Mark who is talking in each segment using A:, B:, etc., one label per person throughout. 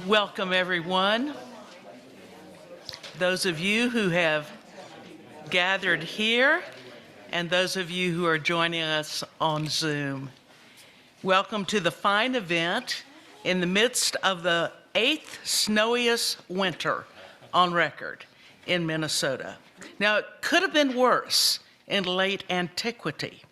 A: Welcome, everyone. Those of you who have gathered here and those of you who are joining us on Zoom. Welcome to the fine event in the midst of the 8th snowiest winter on record in Minnesota. Now, it could have been worse in late antiquity.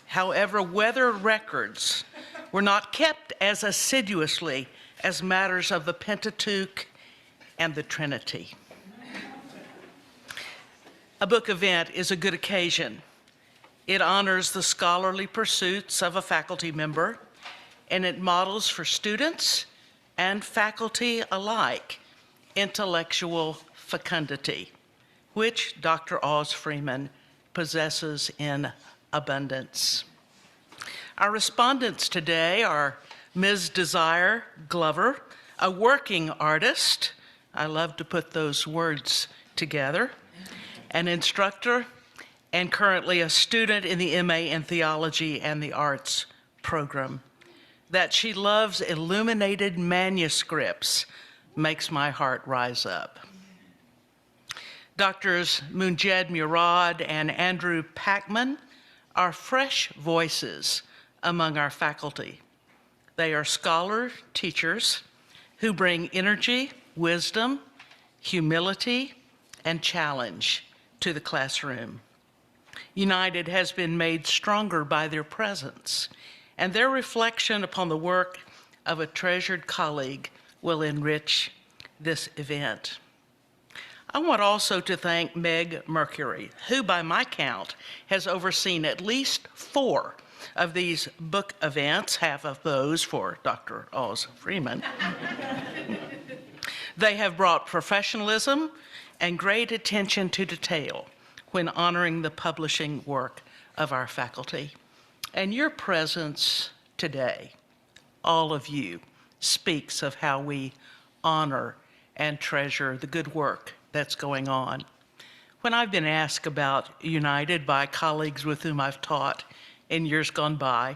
A: However, weather records were not kept as assiduously as matters of the Pentateuch and the Trinity. A book event is a good occasion. It honors the scholarly pursuits of a faculty member, and it models for students and faculty alike intellectual fecundity, which Dr. Oz Freeman possesses in abundance. Our respondents today are Ms. Desire Glover, a working artist. I love to put those words together. An instructor and currently a student in the MA in Theology and the Arts program. That she loves illuminated manuscripts makes my heart rise up. Doctors Munjed Murad and Andrew Packman are fresh voices among our faculty. They are scholar teachers who bring energy, wisdom, humility, and challenge to the classroom. United has been made stronger by their presence, and their reflection upon the work of a treasured colleague will enrich this event. I want also to thank Meg Mercury, who by my count has overseen at least 4 of these book events, half of those for Dr. Oz Freeman. They have brought professionalism and great attention to detail when honoring the publishing work of our faculty. And your presence today, all of you, speaks of how we honor and treasure the good work that's going on. When I've been asked about United by colleagues with whom I've taught in years gone by,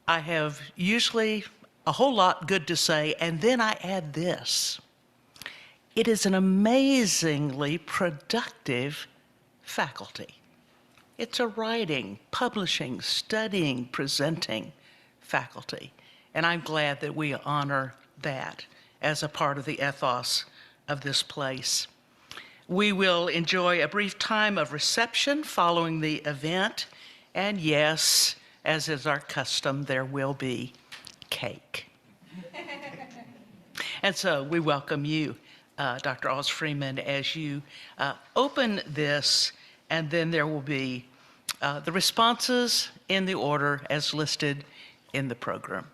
A: I have usually a whole lot good to say, and then I add this. It is an amazingly productive faculty. It's a writing, publishing, studying, presenting faculty, and I'm glad that we honor that as a part of the ethos of this place. We will enjoy a brief time of reception following the event. And yes, as is our custom, there will be cake. And so we welcome you, Dr. Oz Freeman, as you open this, and then there will be the responses in the order as listed in the program.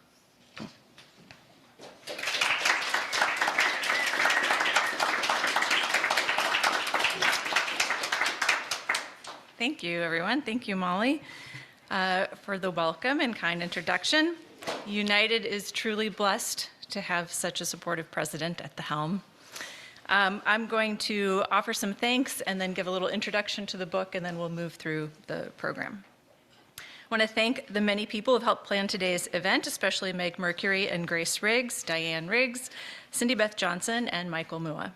B: Thank you, everyone. Thank you, Molly, for the welcome and kind introduction. United is truly blessed to have such a supportive president at the helm. I'm going to offer some thanks and then give a little introduction to the book, and then we'll move through the program. I want to thank the many people who have helped plan today's event, especially Meg Mercury and Grace Riggs, Diane Riggs, Cindy Beth Johnson, and Michael Mua.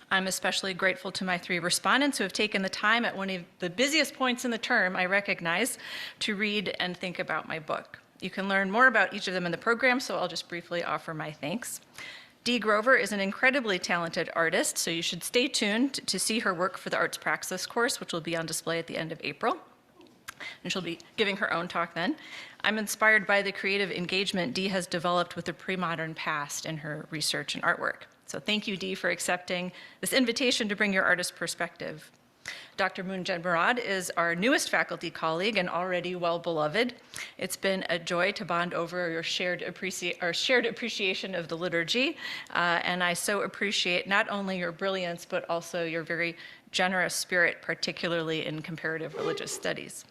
B: I'm especially grateful to my 3 respondents who have taken the time at one of the busiest points in the term, I recognize, to read and think about my book. You can learn more about each of them in the program, so I'll just briefly offer my thanks. Dee Grover is an incredibly talented artist, so you should stay tuned to see her work for the Arts Praxis course, which will be on display at the end of April. And she'll be giving her own talk then. I'm inspired by the creative engagement Dee has developed with the pre-modern past in her research and artwork. So thank you, Dee, for accepting this invitation to bring your artist perspective. Dr. Munjed Murad is our newest faculty colleague and already well-beloved. It's been a joy to bond over your shared appreciation of the liturgy, and I so appreciate not only your brilliance, but also your very generous spirit, particularly in comparative religious studies.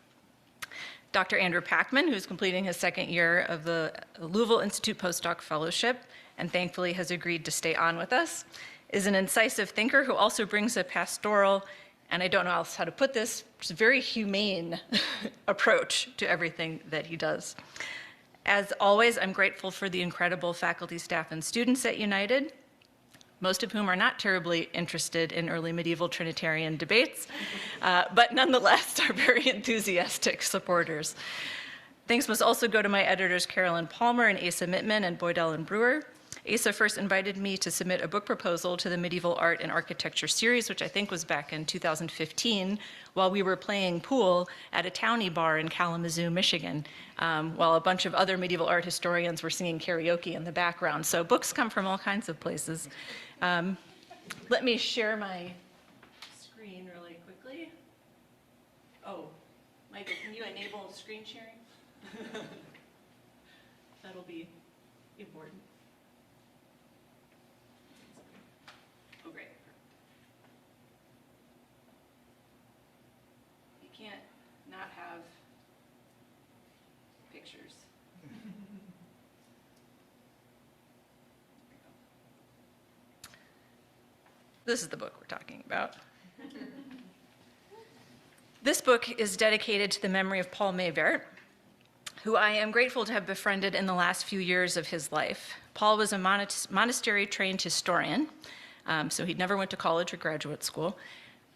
B: Dr. Andrew Packman, who's completing his 2nd year of the Louisville Institute Postdoc Fellowship, and thankfully has agreed to stay on with us, is an incisive thinker who also brings a pastoral, and I don't know else how to put this, just a very humane approach to everything that he does. As always, I'm grateful for the incredible faculty, staff, and students at United, most of whom are not terribly interested in early medieval Trinitarian debates, but nonetheless are very enthusiastic supporters. Thanks must also go to my editors Carolyn Palmer and Asa Mittman and Boydell and Brewer. Asa first invited me to submit a book proposal to the Medieval Art and Architecture series, which I think was back in 2015, while we were playing pool at a townie bar in Kalamazoo, Michigan, while a bunch of other medieval art historians were singing karaoke in the background. So books come from all kinds of places. Let me share my screen really quickly. Oh, Michael, can you enable screen sharing? That'll be important. Oh, great. You can't not have pictures. This is the book we're talking about. This book is dedicated to the memory of Paul Mayvert, who I am grateful to have befriended in the last few years of his life. Paul was a monastery-trained historian, so he never went to college or graduate school.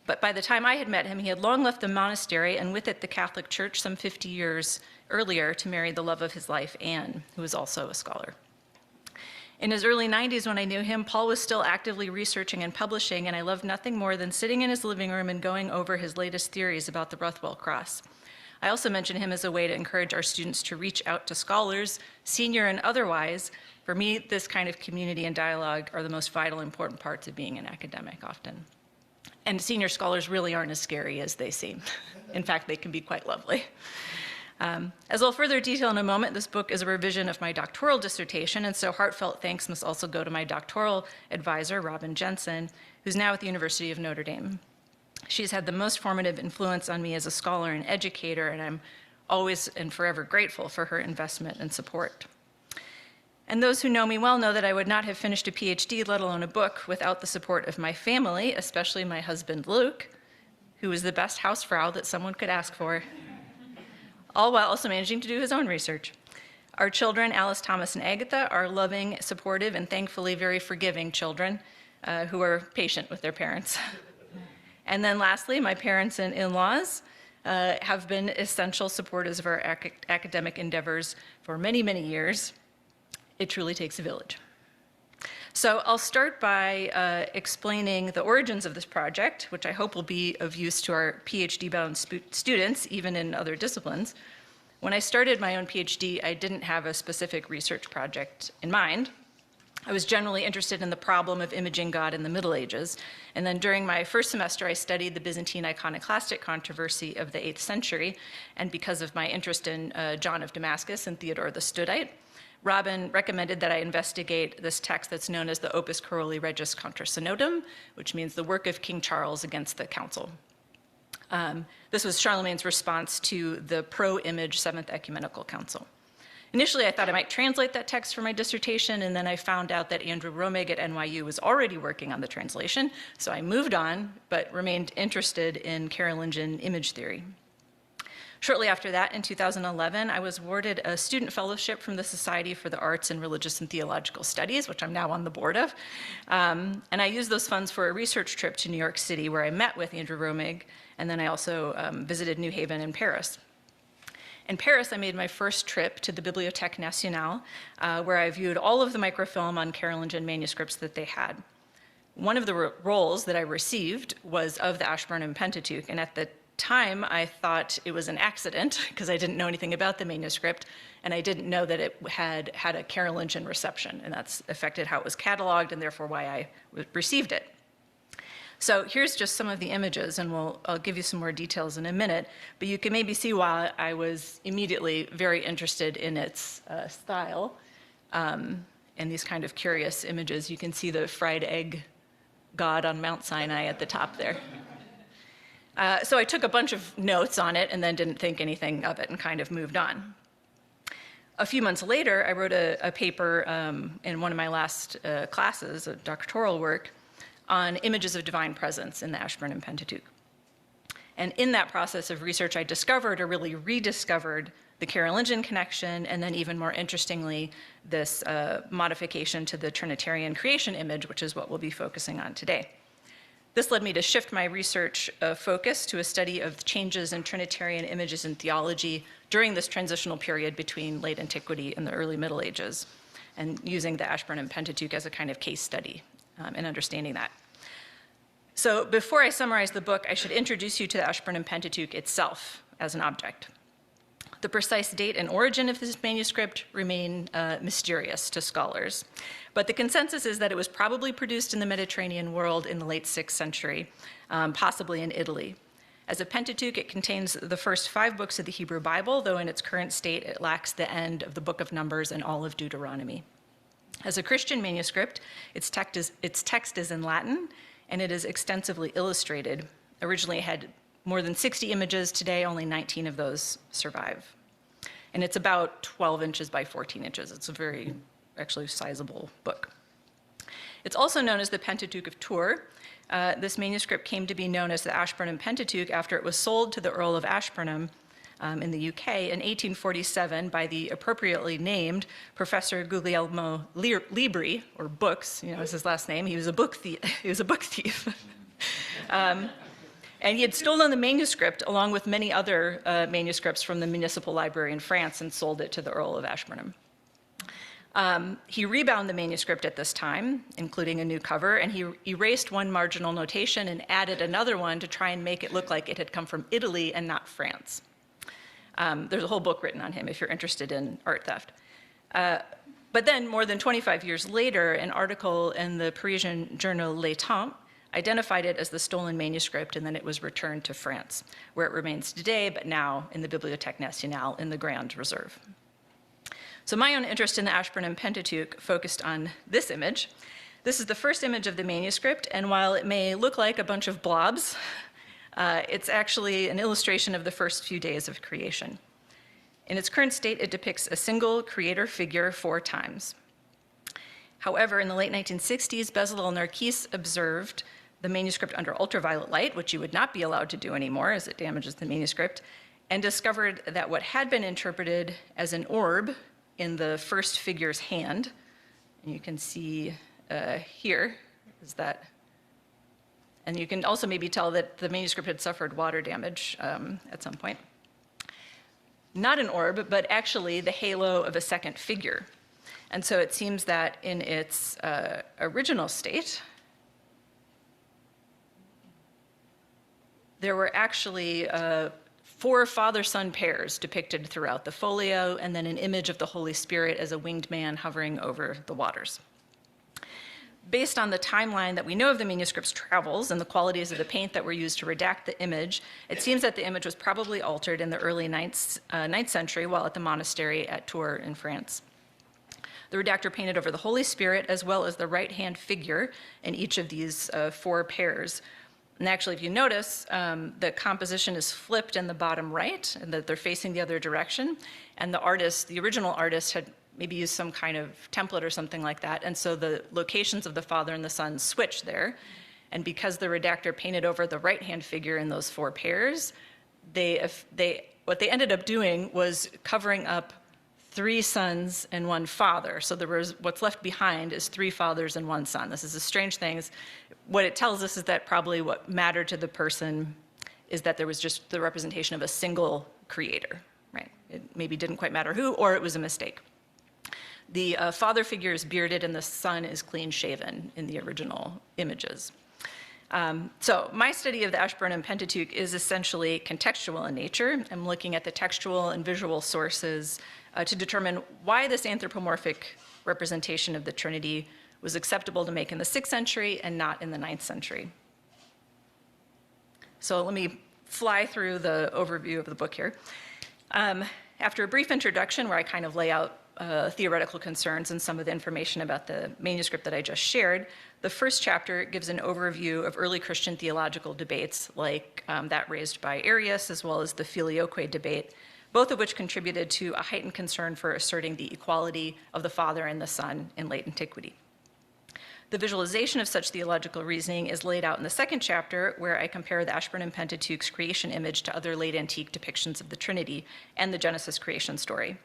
B: But by the time I had met him, he had long left the monastery and with it the Catholic Church some 50 years earlier to marry the love of his life, Anne, who was also a scholar. In his early 90s when I knew him, Paul was still actively researching and publishing, and I loved nothing more than sitting in his living room and going over his latest theories about the Rothwell Cross. I also mention him as a way to encourage our students to reach out to scholars, senior and otherwise. For me, this kind of community and dialogue are the most vital, important parts of being an academic often. And senior scholars really aren't as scary as they seem. In fact, they can be quite lovely. As I'll further detail in a moment, this book is a revision of my doctoral dissertation, and so heartfelt thanks must also go to my doctoral advisor, Robin Jensen, who's now at the University of Notre Dame. She's had the most formative influence on me as a scholar and educator, and I'm always and forever grateful for her investment and support. And those who know me well know that I would not have finished a PhD, let alone a book, without the support of my family, especially my husband, Luke, who is the best housefrau that someone could ask for, all while also managing to do his own research. Our children, Alice, Thomas, and Agatha, are loving, supportive, and thankfully very forgiving children who are patient with their parents. And then lastly, my parents and in-laws have been essential supporters of our academic endeavors for many, many years. It truly takes a village. So I'll start by explaining the origins of this project, which I hope will be of use to our PhD-bound students, even in other disciplines. When I started my own PhD, I didn't have a specific research project in mind. I was generally interested in the problem of imaging God in the Middle Ages. And then during my first semester, I studied the Byzantine iconoclastic controversy of the 8th century. And because of my interest in John of Damascus and Theodore the Studite, Robin recommended that I investigate this text that's known as the Opus Caroli Regis contra Synodum, which means the work of King Charles against the council. This was Charlemagne's response to the pro-image Seventh Ecumenical Council. Initially, I thought I might translate that text for my dissertation, and then I found out that Andrew Romig at NYU was already working on the translation, so I moved on, but remained interested in Carolingian image theory. Shortly after that, in 2011, I was awarded a student fellowship from the Society for the Arts in Religious and Theological Studies, which I'm now on the board of. And I used those funds for a research trip to New York City, where I met with Andrew Romig, and then I also visited New Haven and Paris. In Paris, I made my first trip to the Bibliothèque Nationale, where I viewed all of the microfilm on Carolingian manuscripts that they had. One of the roles that I received was of the Ashburnham Pentateuch, and at the time, I thought it was an accident, because I didn't know anything about the manuscript, and I didn't know that it had a Carolingian reception, and that's affected how it was cataloged, and therefore why I received it. So here's just some of the images, and I'll give you some more details in a minute, but you can maybe see why I was immediately very interested in its style and these kind of curious images. You can see the fried egg god on Mount Sinai at the top there. So I took a bunch of notes on it and then didn't think anything of it and kind of moved on. A few months later, I wrote a paper in one of my last classes, a doctoral work, on images of divine presence in the Ashburnham Pentateuch. And in that process of research, I discovered, or really rediscovered, the Carolingian connection, and then even more interestingly, this modification to the Trinitarian creation image, which is what we'll be focusing on today. This led me to shift my research focus to a study of changes in Trinitarian images in theology during this transitional period between late antiquity and the early Middle Ages, and using the Ashburnham Pentateuch as a kind of case study in understanding that. So before I summarize the book, I should introduce you to the Ashburnham Pentateuch itself as an object. The precise date and origin of this manuscript remain mysterious to scholars, but the consensus is that it was probably produced in the Mediterranean world in the late 6th century, possibly in Italy. As a Pentateuch, it contains the first 5 books of the Hebrew Bible, though in its current state, it lacks the end of the Book of Numbers and all of Deuteronomy. As a Christian manuscript, its text is in Latin, and it is extensively illustrated. Originally, it had more than 60 images. Today, only 19 of those survive. And it's about 12 inches by 14 inches. It's a very, actually, sizable book. It's also known as the Pentateuch of Tours. This manuscript came to be known as the Ashburnham Pentateuch after it was sold to the Earl of Ashburnham in the UK in 1847 by the appropriately named Professor Guglielmo Libri, or Books, is his last name. He was a book thief. And he had stolen the manuscript along with many other manuscripts from the municipal library in France and sold it to the Earl of Ashburnham. He rebound the manuscript at this time, including a new cover, and he erased one marginal notation and added another one to try and make it look like it had come from Italy and not France. There's a whole book written on him if you're interested in art theft. But then, more than 25 years later, an article in the Parisian journal Le Temps identified it as the stolen manuscript, and then it was returned to France, where it remains today, but now in the Bibliothèque Nationale in the Grand Reserve. So my own interest in the Ashburnham Pentateuch focused on this image. This is the first image of the manuscript, and while it may look like a bunch of blobs, it's actually an illustration of the first few days of creation. In its current state, it depicts a single creator figure 4 times. However, in the late 1960s, Bezalel Narkis observed the manuscript under ultraviolet light, which you would not be allowed to do anymore as it damages the manuscript, and discovered that what had been interpreted as an orb in the first figure's hand, and you can see here, is that, and you can also maybe tell that the manuscript had suffered water damage at some point. Not an orb, but actually the halo of a second figure. And so it seems that in its original state, there were actually 4 father-son pairs depicted throughout the folio, and then an image of the Holy Spirit as a winged man hovering over the waters. Based on the timeline that we know of the manuscript's travels and the qualities of the paint that were used to redact the image, it seems that the image was probably altered in the early 9th century while at the monastery at Tours in France. The redactor painted over the Holy Spirit as well as the right-hand figure in each of these 4 pairs. And actually, if you notice, the composition is flipped in the bottom right, and that they're facing the other direction. And the original artist, had maybe used some kind of template or something like that. And so the locations of the Father and the Son switch there. And because the redactor painted over the right-hand figure in those 4 pairs, what they ended up doing was covering up 3 sons and 1 father. So what's left behind is 3 fathers and 1 son. This is a strange thing. What it tells us is that probably what mattered to the person is that there was just the representation of a single creator, right? It maybe didn't quite matter who, or it was a mistake. The father figure is bearded and the son is clean shaven in the original images. So my study of the Ashburnham Pentateuch is essentially contextual in nature. I'm looking at the textual and visual sources to determine why this anthropomorphic representation of the Trinity was acceptable to make in the 6th century and not in the 9th century. So let me fly through the overview of the book here. After a brief introduction where I kind of lay out theoretical concerns and some of the information about the manuscript that I just shared, the first chapter gives an overview of early Christian theological debates like that raised by Arius, as well as the Filioque debate, both of which contributed to a heightened concern for asserting the equality of the Father and the Son in late antiquity. The visualization of such theological reasoning is laid out in the second chapter, where I compare the Ashburnham Pentateuch's creation image to other late antique depictions of the Trinity and the Genesis creation story.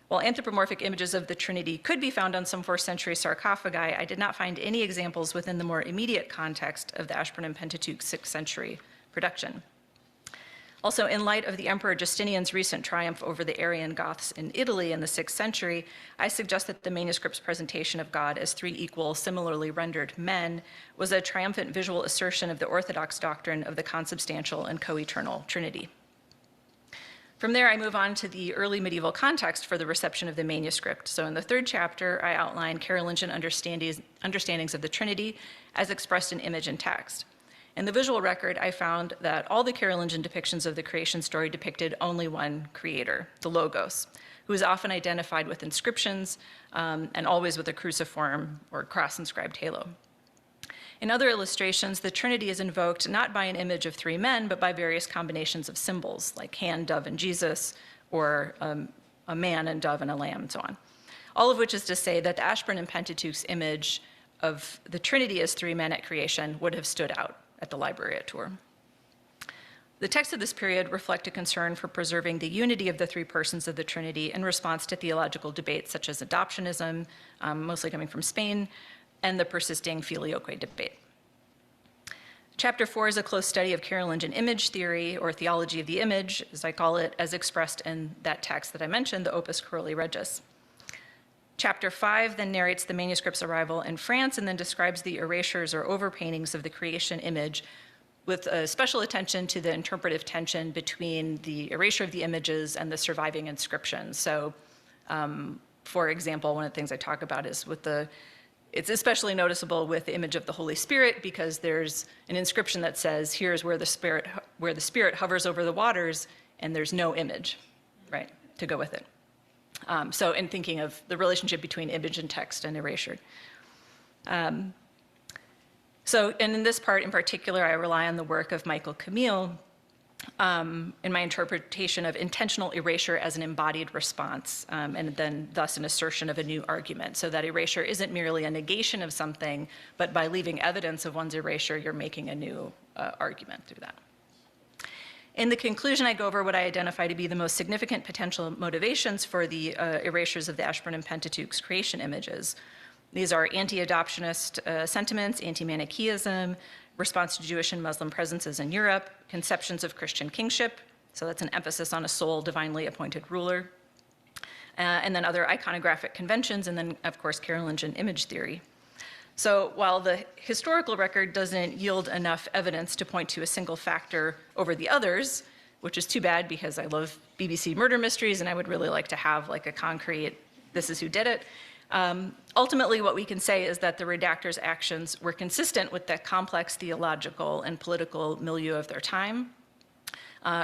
B: While anthropomorphic images of the Trinity could be found on some 4th century sarcophagi, I did not find any examples within the more immediate context of the Ashburnham Pentateuch 6th century production. Also, in light of the Emperor Justinian's recent triumph over the Arian Goths in Italy in the 6th century, I suggest that the manuscript's presentation of God as 3 equal, similarly rendered men was a triumphant visual assertion of the Orthodox doctrine of the consubstantial and co-eternal Trinity. From there, I move on to the early medieval context for the reception of the manuscript. So in the 3rd chapter, I outline Carolingian understandings of the Trinity as expressed in image and text. In the visual record, I found that all the Carolingian depictions of the creation story depicted only one creator, the Logos, who is often identified with inscriptions and always with a cruciform or cross-inscribed halo. In other illustrations, the Trinity is invoked not by an image of 3 men, but by various combinations of symbols, like hand, dove, and Jesus, or a man, and dove, and a lamb, and so on. All of which is to say that the Ashburnham Pentateuch's image of the Trinity as 3 men at creation would have stood out at the library at Tours. The texts of this period reflect a concern for preserving the unity of the 3 persons of the Trinity in response to theological debates such as adoptionism, mostly coming from Spain, and the persisting filioque debate. Chapter 4 is a close study of Carolingian image theory, or theology of the image, as I call it, as expressed in that text that I mentioned, the Opus Caroli Regis. Chapter 5 then narrates the manuscript's arrival in France and then describes the erasures or overpaintings of the creation image with special attention to the interpretive tension between the erasure of the images and the surviving inscriptions. So, for example, one of the things I talk about is it's especially noticeable with the image of the Holy Spirit because there's an inscription that says, here's where the Spirit hovers over the waters, and there's no image, right, to go with it. So in thinking of the relationship between image and text and erasure. And in this part in particular, I rely on the work of Michael Camille in my interpretation of intentional erasure as an embodied response, and then thus an assertion of a new argument. So that erasure isn't merely a negation of something, but by leaving evidence of one's erasure, you're making a new argument through that. In the conclusion, I go over what I identify to be the most significant potential motivations for the erasures of the Ashburnham Pentateuch's creation images. These are anti-adoptionist sentiments, anti-Manichaeism, response to Jewish and Muslim presences in Europe, conceptions of Christian kingship, so that's an emphasis on a sole divinely appointed ruler, and then other iconographic conventions, and then, of course, Carolingian image theory. So while the historical record doesn't yield enough evidence to point to a single factor over the others, which is too bad because I love BBC murder mysteries and I would really like to have like a concrete, this is who did it. Ultimately, what we can say is that the redactors' actions were consistent with the complex theological and political milieu of their time,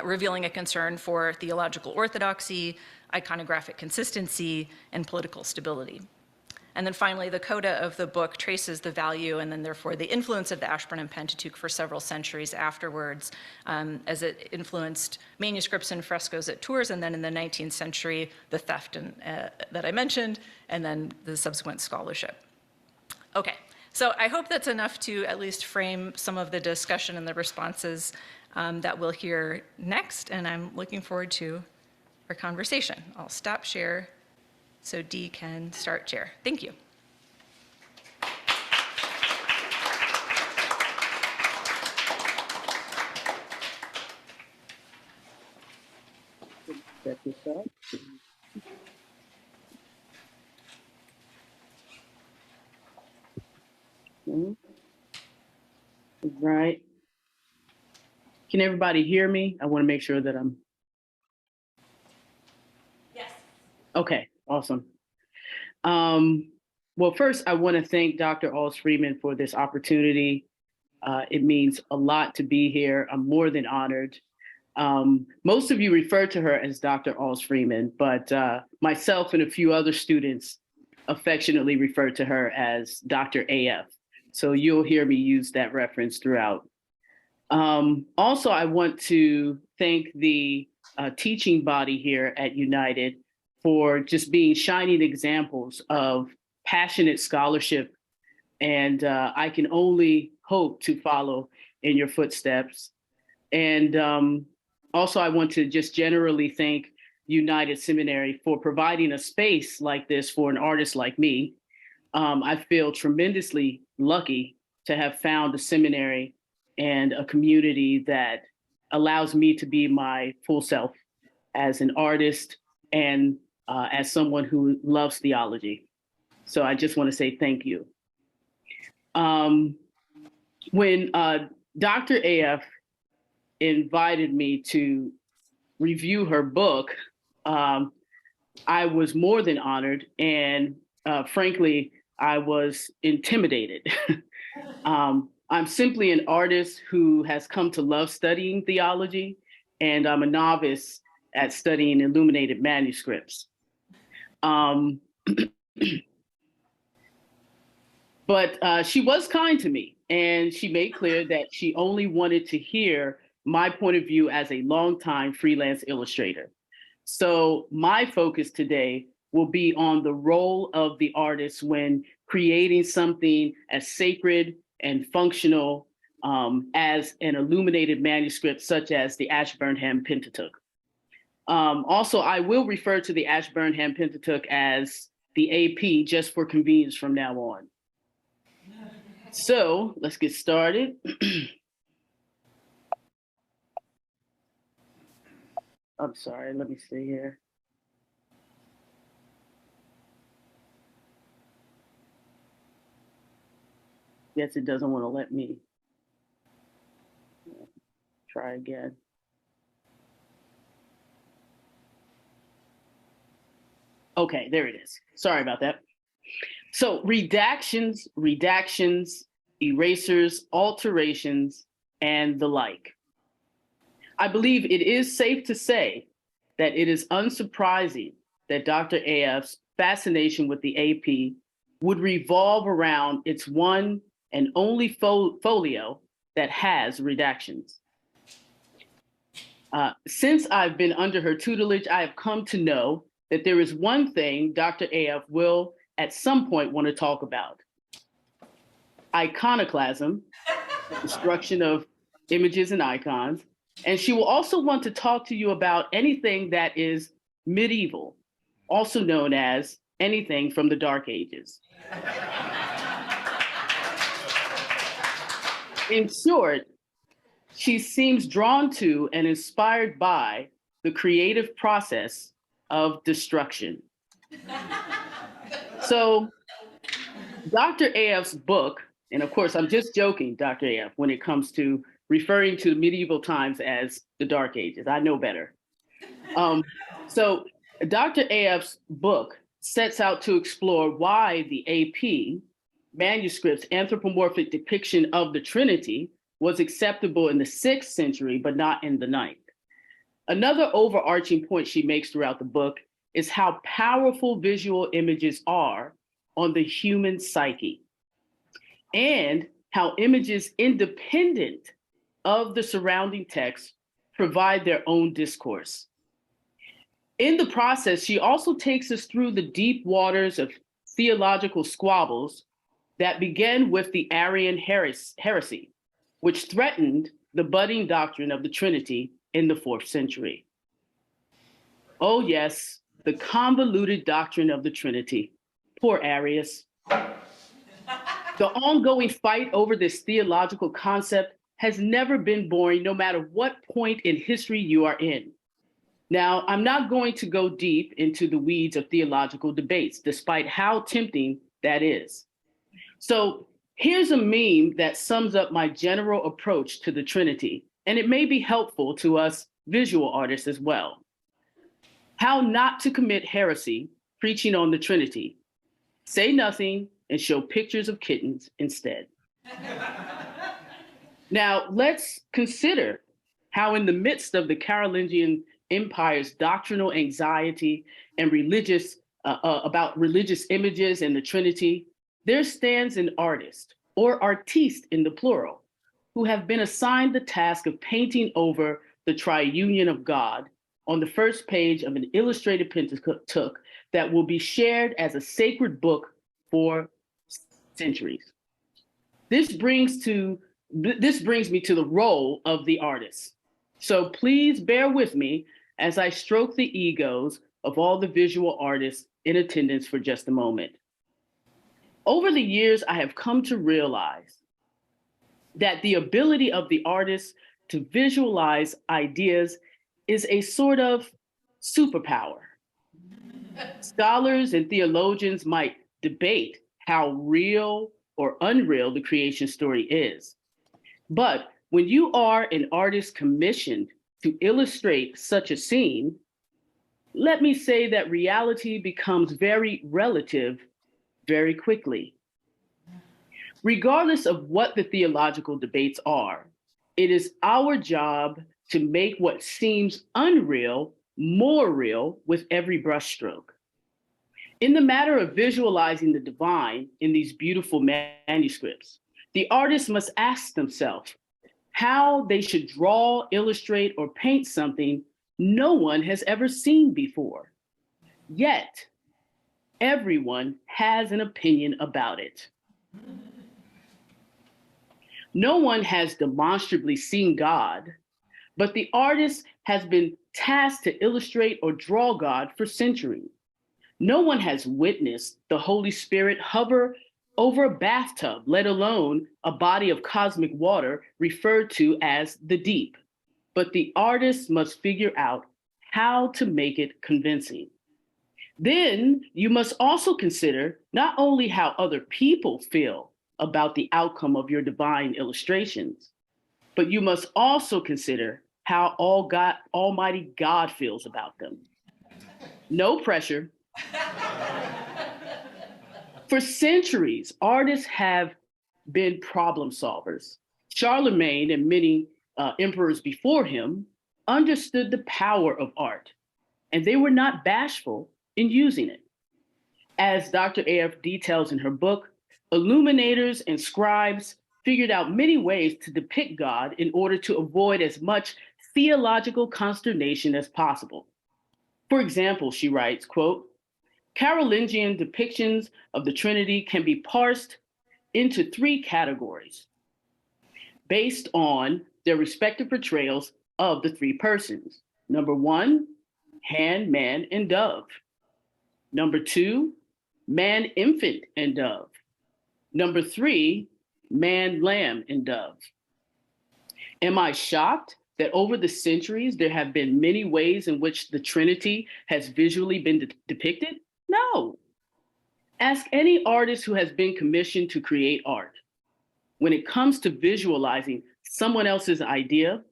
B: revealing a concern for theological orthodoxy, iconographic consistency, and political stability. And then finally, the coda of the book traces the value and then therefore the influence of the Ashburnham Pentateuch for several centuries afterwards, as it influenced manuscripts and frescoes at Tours, and then in the 19th century, the theft that I mentioned, and then the subsequent scholarship. Okay, so I hope that's enough to at least frame some of the discussion and the responses that we'll hear next, and I'm looking forward to our conversation. I'll stop share so Dee can start chair. Thank you.
C: Set this up. Okay. Right. Can everybody hear me? I want to make sure that I'm.
B: Yes.
C: Okay, awesome. Well, first, I want to thank Dr. Freeman for this opportunity. It means a lot to be here. I'm more than honored. Most of you refer to her as Dr. Freeman, but myself and a few other students affectionately refer to her as Dr. AF. So you'll hear me use that reference throughout. Also, I want to thank the teaching body here at United for just being shining examples of passionate scholarship and I can only hope to follow in your footsteps. And also, I want to just generally thank United Seminary for providing a space like this for an artist like me. I feel tremendously lucky to have found a seminary and a community that allows me to be my full self as an artist and as someone who loves theology. So I just want to say thank you. When Dr. AF invited me to review her book, I was more than honored, and frankly, I was intimidated. I'm simply an artist who has come to love studying theology, and I'm a novice at studying illuminated manuscripts. But she was kind to me, and she made clear that she only wanted to hear my point of view as a longtime freelance illustrator. So my focus today will be on the role of the artist when creating something as sacred and functional as an illuminated manuscript, such as the Ashburnham Pentateuch. Also, I will refer to the Ashburnham Pentateuch as the AP just for convenience from now on. So let's get started. I'm sorry, let me see here. Guess it doesn't want to let me try again. Okay, there it is. Sorry about that. So redactions, erasers, alterations, and the like. I believe it is safe to say that it is unsurprising that Dr. AF's fascination with the AP would revolve around its one and only folio that has redactions. Since I've been under her tutelage, I have come to know that there is one thing Dr. AF will at some point want to talk about: iconoclasm, the destruction of images and icons. And she will also want to talk to you about anything that is medieval, also known as anything from the Dark Ages. In short, she seems drawn to and inspired by the creative process of destruction. So Dr. AF's book, and of course, I'm just joking, Dr. AF, when it comes to referring to medieval times as the Dark Ages. I know better. So Dr. AF's book sets out to explore why the AP manuscript's anthropomorphic depiction of the Trinity was acceptable in the 6th century, but not in the 9th. Another overarching point she makes throughout the book is how powerful visual images are on the human psyche, and how images independent of the surrounding text provide their own discourse. In the process, she also takes us through the deep waters of theological squabbles that began with the Arian heresy, which threatened the budding doctrine of the Trinity in the 4th century. Oh yes, the convoluted doctrine of the Trinity. Poor Arius. The ongoing fight over this theological concept has never been boring, no matter what point in history you are in. Now, I'm not going to go deep into the weeds of theological debates, despite how tempting that is. So here's a meme that sums up my general approach to the Trinity, and it may be helpful to us visual artists as well. How not to commit heresy, preaching on the Trinity. Say nothing and show pictures of kittens instead. Now, let's consider how in the midst of the Carolingian Empire's doctrinal anxiety and about religious images and the Trinity, there stands an artist, or artiste in the plural, who have been assigned the task of painting over the triunion of God on the first page of an illustrated Pentateuch that will be shared as a sacred book for centuries. This brings me to the role of the artist. So please bear with me as I stroke the egos of all the visual artists in attendance for just a moment. Over the years, I have come to realize that the ability of the artist to visualize ideas is a sort of superpower. Scholars and theologians might debate how real or unreal the creation story is. But when you are an artist commissioned to illustrate such a scene, let me say that reality becomes very relative very quickly. Regardless of what the theological debates are, it is our job to make what seems unreal more real with every brushstroke. In the matter of visualizing the divine in these beautiful manuscripts, the artist must ask themselves how they should draw, illustrate, or paint something no one has ever seen before. Yet, everyone has an opinion about it. No one has demonstrably seen God, but the artist has been tasked to illustrate or draw God for centuries. No one has witnessed the Holy Spirit hover over a bathtub, let alone a body of cosmic water referred to as the deep. But the artist must figure out how to make it convincing. Then you must also consider not only how other people feel about the outcome of your divine illustrations, but you must also consider how Almighty God feels about them. No pressure. For centuries, artists have been problem solvers. Charlemagne and many emperors before him understood the power of art, and they were not bashful in using it. As Dr. A.F. details in her book, illuminators and scribes figured out many ways to depict God in order to avoid as much theological consternation as possible. For example, she writes, quote, Carolingian depictions of the Trinity can be parsed into three categories based on their respective portrayals of the three persons. Number one, hand, man, and dove. Number two, man, infant, and dove. Number three, man, lamb, and dove. Am I shocked that over the centuries there have been many ways in which the Trinity has visually been depicted? No. Ask any artist who has been commissioned to create art. When it comes to visualizing someone else's idea,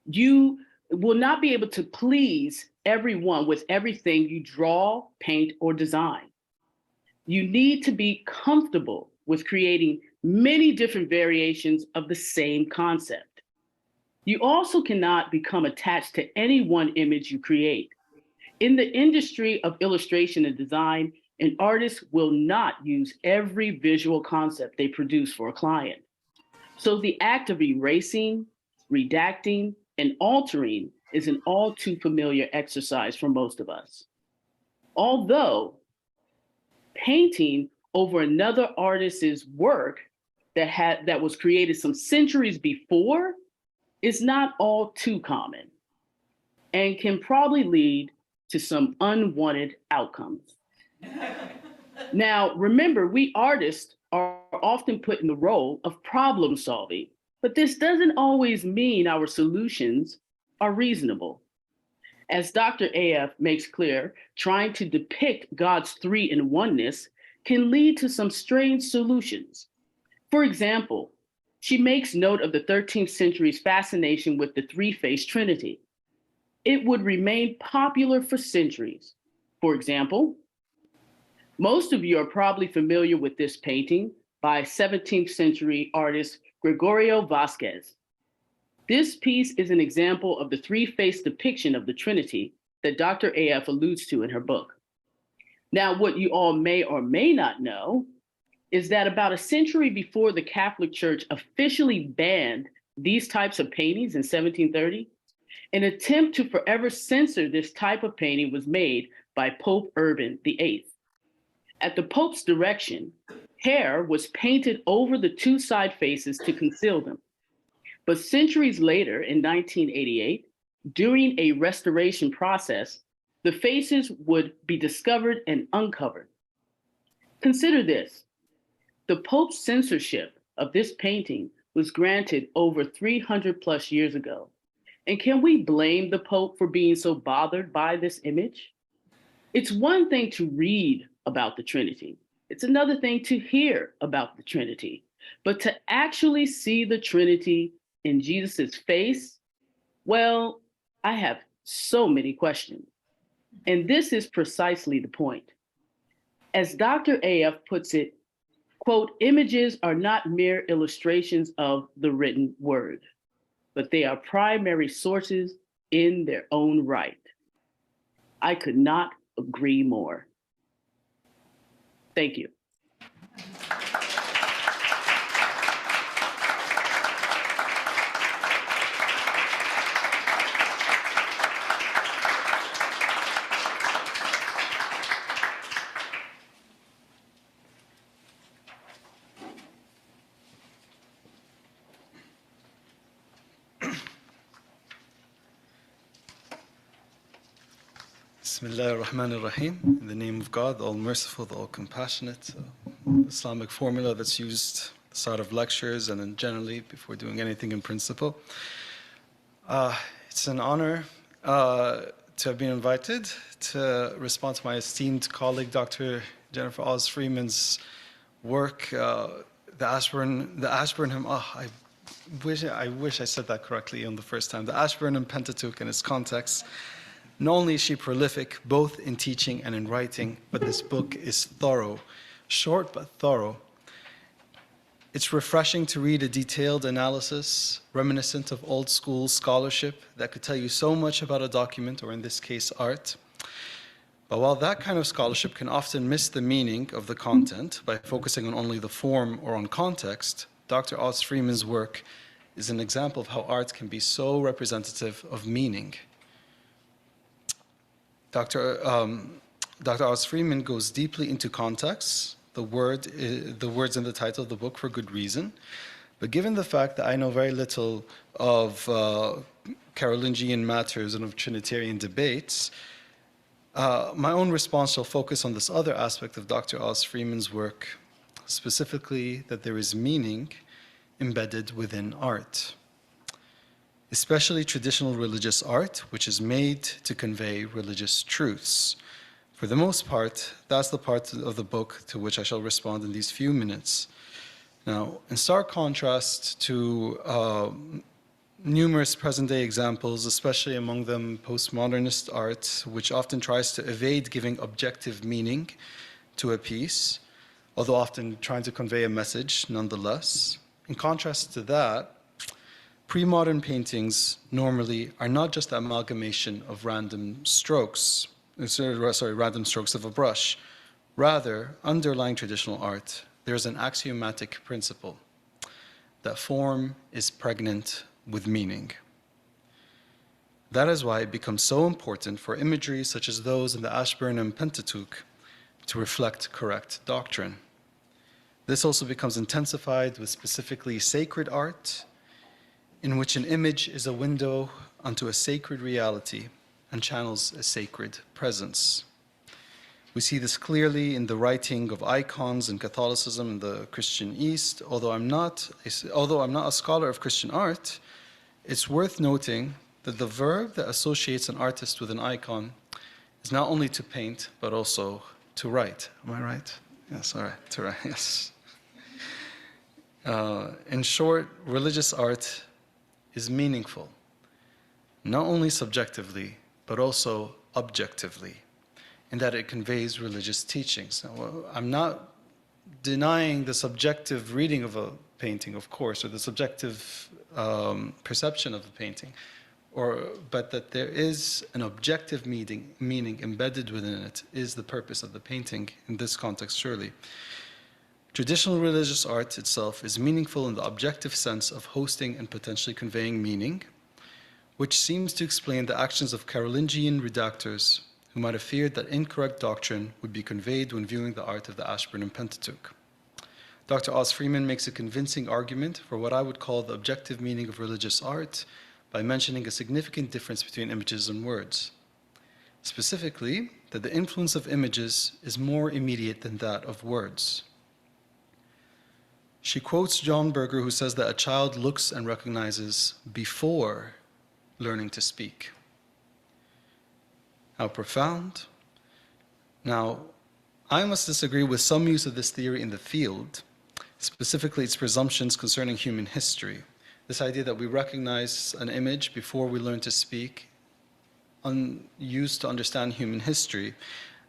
C: you will not be able to please everyone with everything you draw, paint, or design. You need to be comfortable with creating many different variations of the same concept. You also cannot become attached to any one image you create. In the industry of illustration and design, an artist will not use every visual concept they produce for a client. So the act of erasing, redacting, and altering is an all too familiar exercise for most of us. Although painting over another artist's work that was created some centuries before is not all too common and can probably lead to some unwanted outcomes. Now, remember, we artists are often put in the role of problem solving, but this doesn't always mean our solutions are reasonable. As Dr. A.F. makes clear, trying to depict God's three-in-oneness can lead to some strange solutions. For example, she makes note of the 13th century's fascination with the three-faced Trinity. It would remain popular for centuries. For example, most of you are probably familiar with this painting by 17th century artist Gregorio Vasquez. This piece is an example of the three-faced depiction of the Trinity that Dr. A.F. alludes to in her book. Now, what you all may or may not know is that about a century before the Catholic Church officially banned these types of paintings in 1730, an attempt to forever censor this type of painting was made by Pope Urban VIII. At the Pope's direction, hair was painted over the two side faces to conceal them. But centuries later, in 1988, during a restoration process, the faces would be discovered and uncovered. Consider this: the Pope's censorship of this painting was granted over 300 plus years ago. And can we blame the Pope for being so bothered by this image? It's one thing to read about the Trinity. It's another thing to hear about the Trinity. But to actually see the Trinity in Jesus's face, well, I have so many questions. And this is precisely the point. As Dr. AF puts it, quote, images are not mere illustrations of the written word, but they are primary sources in their own right. I could not agree more. Thank you.
D: Bismillah ar-Rahman ar-Rahim. In the name of God, the All-Merciful, the All-Compassionate. Islamic formula that's used at the start of lectures and then generally before doing anything in principle. It's an honor to have been invited to respond to my esteemed colleague, Dr. Jennifer Oz Freeman's work, the Ashburnham. I wish I said that correctly on the first time. The Ashburnham Pentateuch and its context. Not only is she prolific, both in teaching and in writing, but this book is thorough, short but thorough. It's refreshing to read a detailed analysis, reminiscent of old school scholarship that could tell you so much about a document, or in this case, art. But while that kind of scholarship can often miss the meaning of the content by focusing on only the form or on context, Dr. Oz Freeman's work is an example of how art can be so representative of meaning. Dr. Oz Freeman goes deeply into context, the words in the title of the book for good reason. But given the fact that I know very little of Carolingian matters and of Trinitarian debates, my own response shall focus on this other aspect of Dr. Oz Freeman's work, specifically that there is meaning embedded within art, especially traditional religious art, which is made to convey religious truths. For the most part, that's the part of the book to which I shall respond in these few minutes. Now, in stark contrast to numerous present-day examples, especially among them postmodernist art, which often tries to evade giving objective meaning to a piece, although often trying to convey a message nonetheless. In contrast to that, pre-modern paintings normally are not just the amalgamation of random strokes of a brush. Rather, underlying traditional art, there's an axiomatic principle that form is pregnant with meaning. That is why it becomes so important for imagery such as those in the Ashburnham Pentateuch to reflect correct doctrine. This also becomes intensified with specifically sacred art, in which an image is a window onto a sacred reality and channels a sacred presence. We see this clearly in the writing of icons in Catholicism in the Christian East. Although I'm not a scholar of Christian art, it's worth noting that the verb that associates an artist with an icon is not only to paint, but also to write. Am I right? Yes, all right, to write, yes. In short, religious art is meaningful, not only subjectively, but also objectively, in that it conveys religious teachings. Now, I'm not denying the subjective reading of a painting, of course, or the subjective perception of a painting, but that there is an objective meaning embedded within it is the purpose of the painting in this context, surely. Traditional religious art itself is meaningful in the objective sense of hosting and potentially conveying meaning, which seems to explain the actions of Carolingian redactors who might have feared that incorrect doctrine would be conveyed when viewing the art of the Ashburnham Pentateuch. Dr. Oz Freeman makes a convincing argument for what I would call the objective meaning of religious art by mentioning a significant difference between images and words. Specifically, that the influence of images is more immediate than that of words. She quotes John Berger, who says that a child looks and recognizes before learning to speak. How profound. Now, I must disagree with some use of this theory in the field, specifically its presumptions concerning human history. This idea that we recognize an image before we learn to speak, used to understand human history,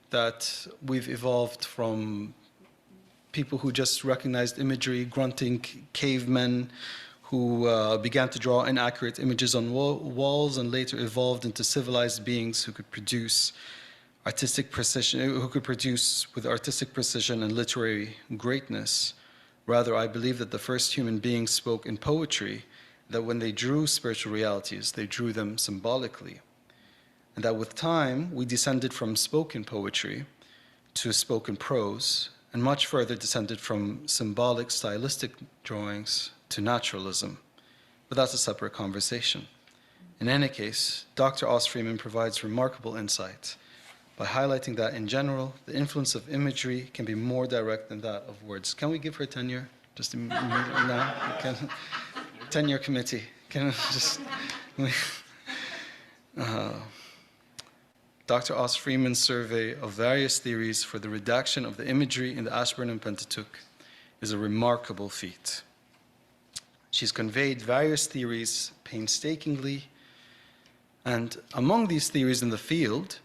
D: that we've evolved from people who just recognized imagery, grunting cavemen who began to draw inaccurate images on walls and later evolved into civilized beings who could produce artistic precision, who could produce with artistic precision and literary greatness. Rather, I believe that the first human beings spoke in poetry, that when they drew spiritual realities, they drew them symbolically. And that with time, we descended from spoken poetry to spoken prose, and much further descended from symbolic stylistic drawings to naturalism. But that's a separate conversation. In any case, Dr. Oz Freeman provides remarkable insight by highlighting that in general, the influence of imagery can be more direct than that of words. Can we give her tenure? Just now? Tenure committee. Can just... Dr. Oz Freeman's survey of various theories for the redaction of the imagery in the Ashburnham Pentateuch is a remarkable feat. She's conveyed various theories painstakingly, and among these theories in the field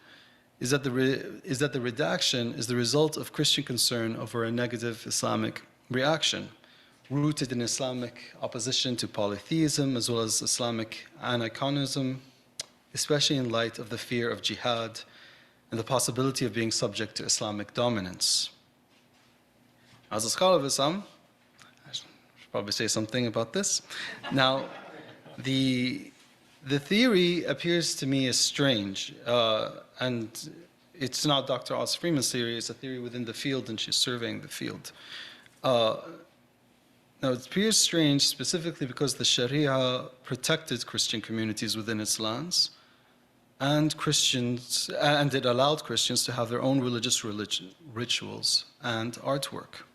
D: is that the redaction is the result of Christian concern over a negative Islamic reaction, rooted in Islamic opposition to polytheism as well as Islamic aniconism, especially in light of the fear of jihad and the possibility of being subject to Islamic dominance. As a scholar of Islam, I should probably say something about this. Now, the theory appears to me as strange, and it's not Dr. Oz Freeman's theory, it's a theory within the field, and she's surveying the field. Now, it appears strange specifically because the Sharia protected Christian communities within its lands, and it allowed Christians to have their own religious rituals and artwork.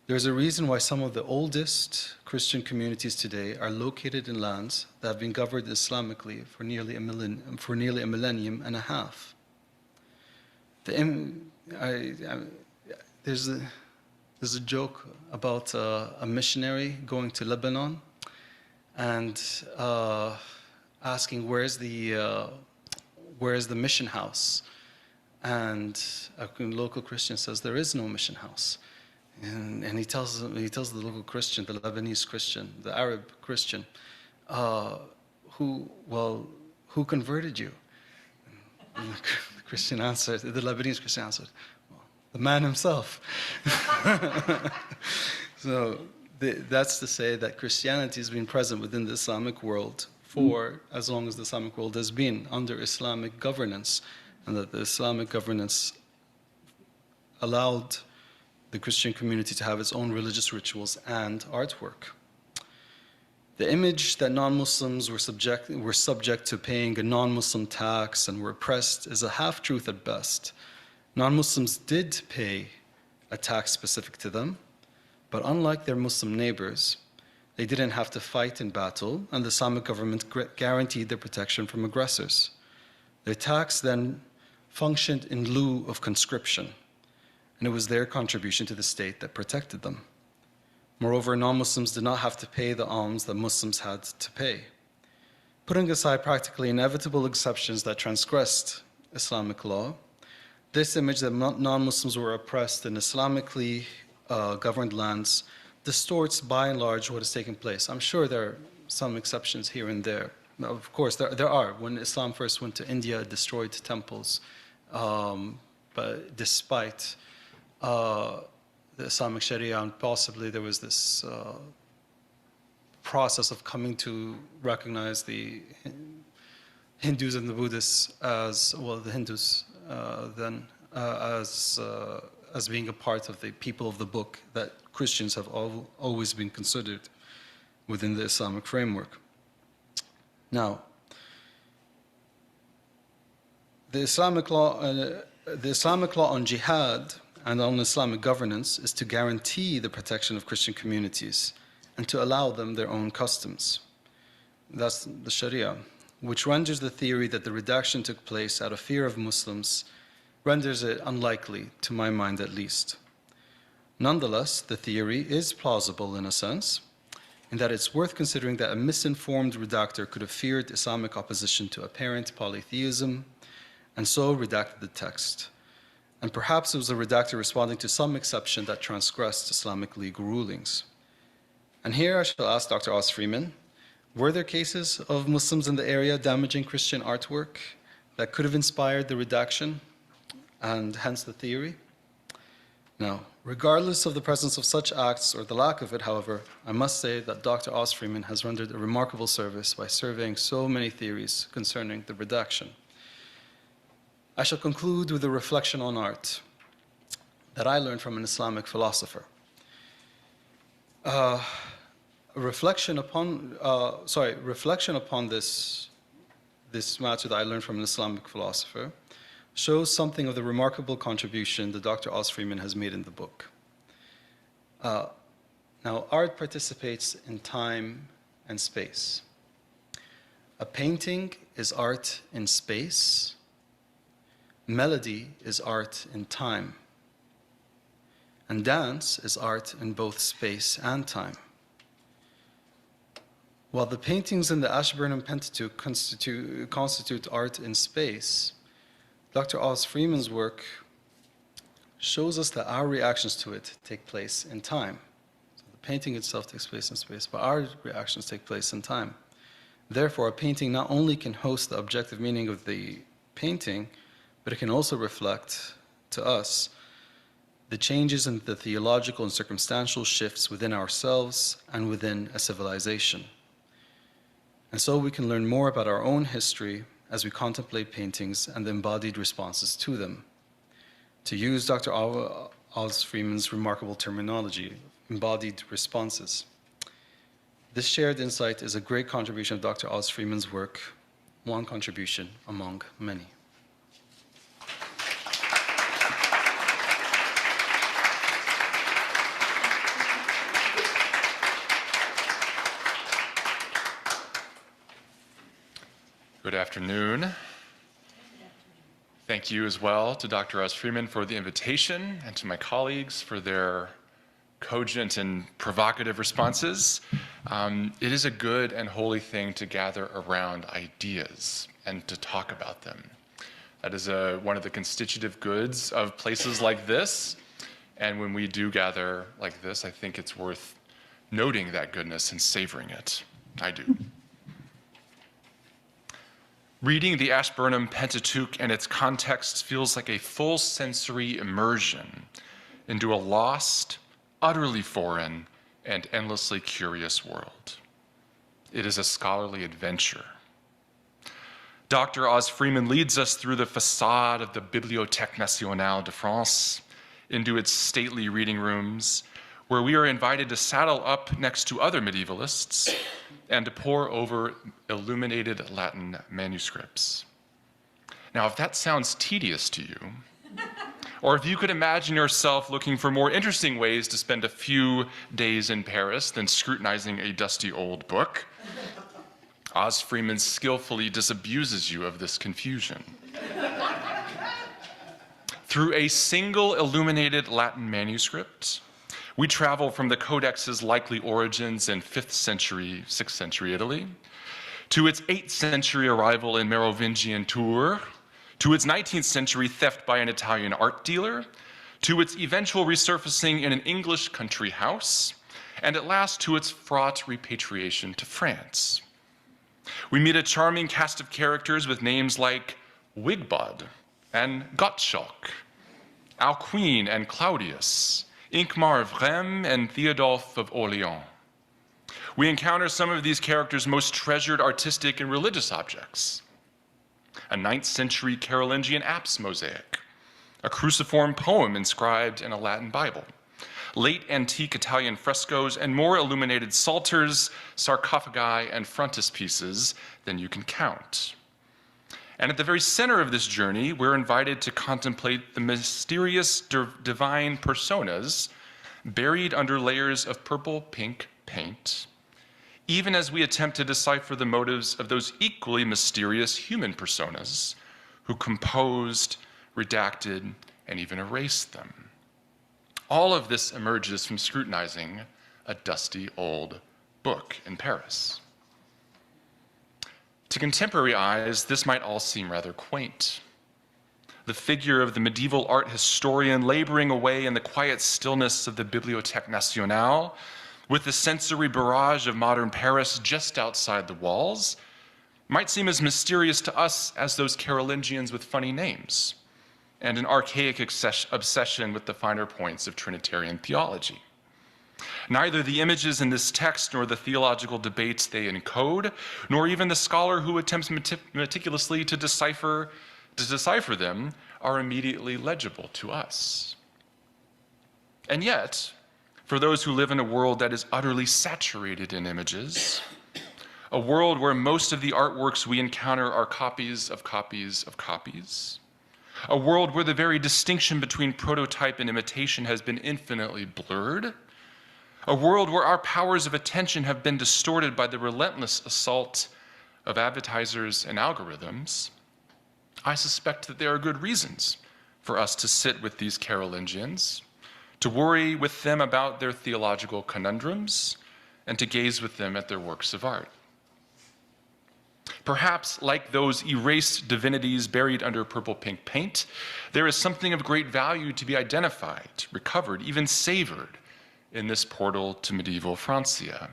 D: There's a reason why some of the oldest Christian communities today are located in lands that have been governed Islamically for nearly a millennium and a half. There's a joke about a missionary going to Lebanon and asking where's the mission house, and a local Christian says there is no mission house, and he tells the local Christian, the Lebanese Christian, the Arab Christian, who converted you? And the Christian answered, the Lebanese Christian answered, well, the man himself. So that's to say that Christianity has been present within the Islamic world for as long as the Islamic world has been under Islamic governance, and that the Islamic governance allowed the Christian community to have its own religious rituals and artwork. The image that non-Muslims were subject to paying a non-Muslim tax and were oppressed is a half-truth at best. Non-Muslims did pay a tax specific to them, but unlike their Muslim neighbors, they didn't have to fight in battle, and the Islamic government guaranteed their protection from aggressors. Their tax then functioned in lieu of conscription, and it was their contribution to the state that protected them. Moreover, non-Muslims did not have to pay the alms that Muslims had to pay. Putting aside practically inevitable exceptions that transgressed Islamic law, this image that non-Muslims were oppressed in Islamically governed lands distorts by and large what is taking place. I'm sure there are some exceptions here and there. Of course, there are. When Islam first went to India, it destroyed temples. But despite the Islamic Sharia, and possibly there was this process of coming to recognize the Hindus and the Buddhists as, well, the Hindus then, as being a part of the people of the book that Christians have always been considered within the Islamic framework. Now, the Islamic law on jihad and on Islamic governance is to guarantee the protection of Christian communities and to allow them their own customs. That's the Sharia, which renders the theory that the redaction took place out of fear of Muslims, renders it unlikely, to my mind at least. Nonetheless, the theory is plausible in a sense, in that it's worth considering that a misinformed redactor could have feared Islamic opposition to apparent polytheism, and so redacted the text. And perhaps it was a redactor responding to some exception that transgressed Islamic legal rulings. And here I shall ask Dr. Oz Freeman, were there cases of Muslims in the area damaging Christian artwork that could have inspired the redaction and hence the theory? Now, regardless of the presence of such acts or the lack of it, however, I must say that Dr. Oz Freeman has rendered a remarkable service by surveying so many theories concerning the redaction. I shall conclude with a reflection on art that I learned from an Islamic philosopher. Reflection upon this matter that I learned from an Islamic philosopher shows something of the remarkable contribution that Dr. Oz Freeman has made in the book. Now, art participates in time and space. A painting is art in space. Melody is art in time. And dance is art in both space and time. While the paintings in the Ashburnham Pentateuch constitute art in space, Dr. Oz Freeman's work shows us that our reactions to it take place in time. So the painting itself takes place in space, but our reactions take place in time. Therefore, a painting not only can host the objective meaning of the painting, but it can also reflect to us the changes in the theological and circumstantial shifts within ourselves and within a civilization. And so we can learn more about our own history as we contemplate paintings and the embodied responses to them. To use Dr. Oz Freeman's remarkable terminology, embodied responses. This shared insight is a great contribution of Dr. Oz Freeman's work, one contribution among many.
E: Good afternoon. Thank you as well to Dr. Oz Freeman for the invitation and to my colleagues for their cogent and provocative responses. It is a good and holy thing to gather around ideas and to talk about them. That is one of the constitutive goods of places like this. And when we do gather like this, I think it's worth noting that goodness and savoring it. I do. Reading the Ashburnham Pentateuch and its context feels like a full sensory immersion into a lost, utterly foreign, and endlessly curious world. It is a scholarly adventure. Dr. Oz Freeman leads us through the facade of the Bibliothèque Nationale de France into its stately reading rooms, where we are invited to saddle up next to other medievalists and to pore over illuminated Latin manuscripts. Now, if that sounds tedious to you, or if you could imagine yourself looking for more interesting ways to spend a few days in Paris than scrutinizing a dusty old book, Oz Freeman skillfully disabuses you of this confusion. Through a single illuminated Latin manuscript, we travel from the Codex's likely origins in 5th century, 6th century Italy, to its 8th century arrival in Merovingian Tours, to its 19th century theft by an Italian art dealer, to its eventual resurfacing in an English country house, and at last to its fraught repatriation to France. We meet a charming cast of characters with names like Wigbod and Gottschalk, Alcuin and Claudius, Inkmar of Rheims and Theodulf of Orleans. We encounter some of these characters' most treasured artistic and religious objects, a 9th century Carolingian apse mosaic, a cruciform poem inscribed in a Latin Bible, late antique Italian frescoes, and more illuminated psalters, sarcophagi, and frontispieces than you can count. And at the very center of this journey, we're invited to contemplate the mysterious divine personas buried under layers of purple-pink paint, even as we attempt to decipher the motives of those equally mysterious human personas who composed, redacted, and even erased them. All of this emerges from scrutinizing a dusty old book in Paris. To contemporary eyes, this might all seem rather quaint. The figure of the medieval art historian laboring away in the quiet stillness of the Bibliothèque Nationale, with the sensory barrage of modern Paris just outside the walls, might seem as mysterious to us as those Carolingians with funny names and an archaic obsession with the finer points of Trinitarian theology. Neither the images in this text nor the theological debates they encode, nor even the scholar who attempts meticulously to decipher them are immediately legible to us. And yet, for those who live in a world that is utterly saturated in images, a world where most of the artworks we encounter are copies of copies of copies, a world where the very distinction between prototype and imitation has been infinitely blurred, a world where our powers of attention have been distorted by the relentless assault of advertisers and algorithms, I suspect that there are good reasons for us to sit with these Carolingians, to worry with them about their theological conundrums, and to gaze with them at their works of art. Perhaps, like those erased divinities buried under purple-pink paint, there is something of great value to be identified, recovered, even savored in this portal to medieval Francia.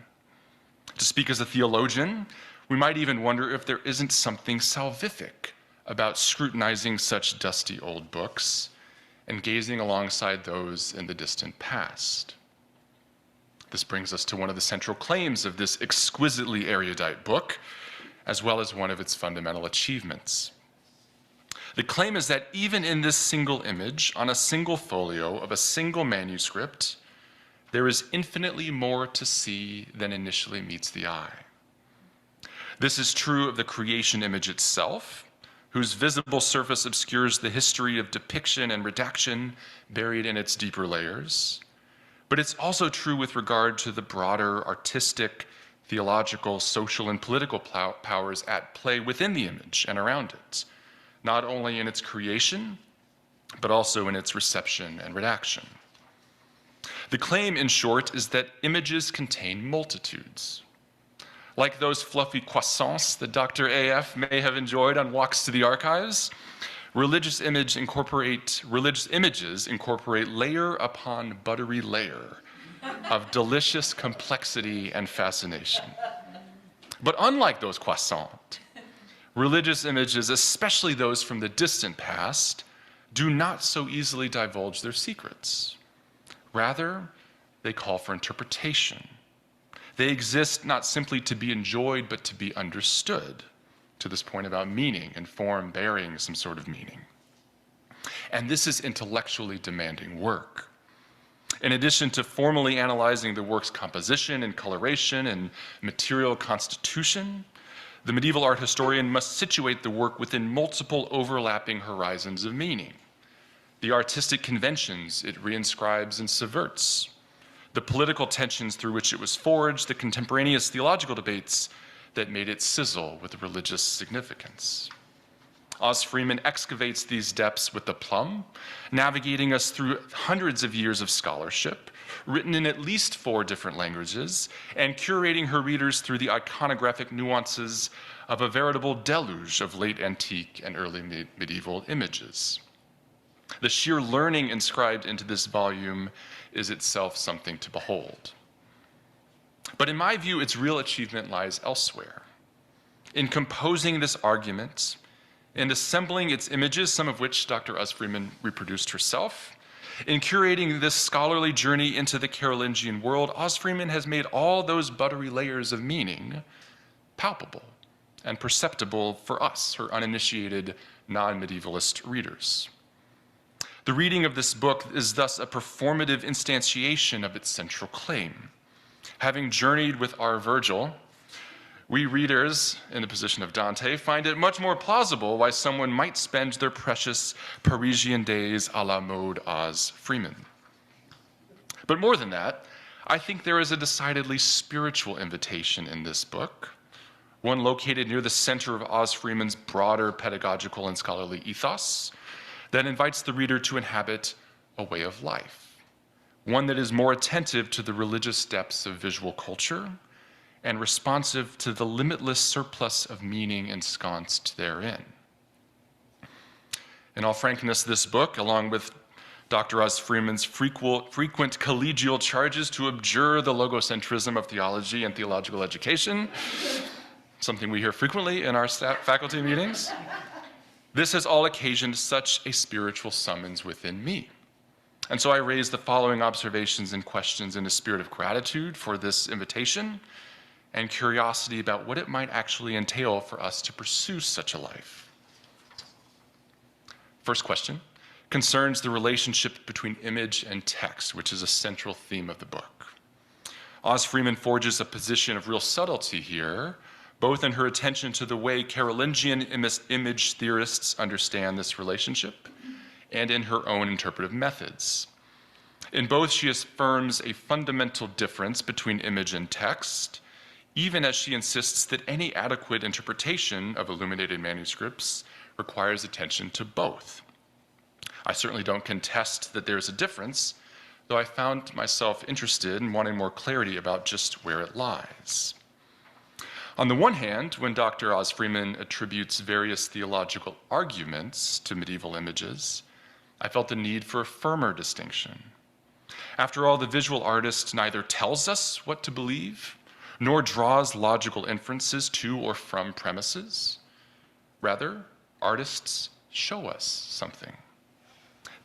E: To speak as a theologian, we might even wonder if there isn't something salvific about scrutinizing such dusty old books and gazing alongside those in the distant past. This brings us to one of the central claims of this exquisitely erudite book, as well as one of its fundamental achievements. The claim is that even in this single image, on a single folio of a single manuscript, there is infinitely more to see than initially meets the eye. This is true of the creation image itself, whose visible surface obscures the history of depiction and redaction buried in its deeper layers. But it's also true with regard to the broader artistic, theological, social, and political powers at play within the image and around it, not only in its creation, but also in its reception and redaction. The claim, in short, is that images contain multitudes. Like those fluffy croissants that Dr. AF may have enjoyed on walks to the archives, religious images incorporate layer upon buttery layer of delicious complexity and fascination. But unlike those croissants, religious images, especially those from the distant past, do not so easily divulge their secrets. Rather, they call for interpretation. They exist not simply to be enjoyed, but to be understood, to this point about meaning and form bearing some sort of meaning. And this is intellectually demanding work. In addition to formally analyzing the work's composition and coloration and material constitution, the medieval art historian must situate the work within multiple overlapping horizons of meaning. The artistic conventions it reinscribes and subverts, the political tensions through which it was forged, the contemporaneous theological debates that made it sizzle with religious significance. Os Freeman excavates these depths with aplomb, navigating us through hundreds of years of scholarship, written in at least 4 different languages, and curating her readers through the iconographic nuances of a veritable deluge of late antique and early medieval images. The sheer learning inscribed into this volume is itself something to behold. But in my view, its real achievement lies elsewhere. In composing this argument, in assembling its images, some of which Dr. Os Freeman reproduced herself, in curating this scholarly journey into the Carolingian world, Os Freeman has made all those buttery layers of meaning palpable and perceptible for us, her uninitiated non-medievalist readers. The reading of this book is thus a performative instantiation of its central claim. Having journeyed with our Virgil, we readers, in the position of Dante, find it much more plausible why someone might spend their precious Parisian days à la mode as Freeman. But more than that, I think there is a decidedly spiritual invitation in this book, one located near the center of Oz Freeman's broader pedagogical and scholarly ethos that invites the reader to inhabit a way of life, one that is more attentive to the religious depths of visual culture and responsive to the limitless surplus of meaning ensconced therein. In all frankness, this book, along with Dr. Oz Freeman's frequent collegial charges to abjure the logocentrism of theology and theological education, something we hear frequently in our faculty meetings, this has all occasioned such a spiritual summons within me. And so I raise the following observations and questions in a spirit of gratitude for this invitation and curiosity about what it might actually entail for us to pursue such a life. First question concerns the relationship between image and text, which is a central theme of the book. Oz Freeman forges a position of real subtlety here, both in her attention to the way Carolingian image theorists understand this relationship and in her own interpretive methods. In both, she affirms a fundamental difference between image and text, even as she insists that any adequate interpretation of illuminated manuscripts requires attention to both. I certainly don't contest that there's a difference, though I found myself interested in wanting more clarity about just where it lies. On the one hand, when Dr. Oz Freeman attributes various theological arguments to medieval images, I felt the need for a firmer distinction. After all, the visual artist neither tells us what to believe, nor draws logical inferences to or from premises. Rather, artists show us something.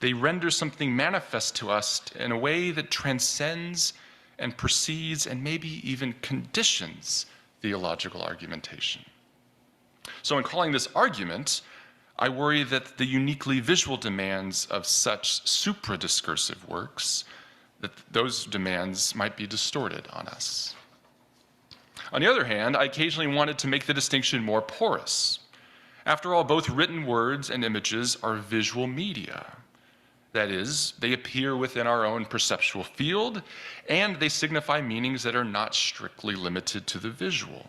E: They render something manifest to us in a way that transcends and precedes and maybe even conditions theological argumentation. So in calling this argument, I worry that the uniquely visual demands of such supra-discursive works, that those demands might be distorted on us. On the other hand, I occasionally wanted to make the distinction more porous. After all, both written words and images are visual media. That is, they appear within our own perceptual field, and they signify meanings that are not strictly limited to the visual.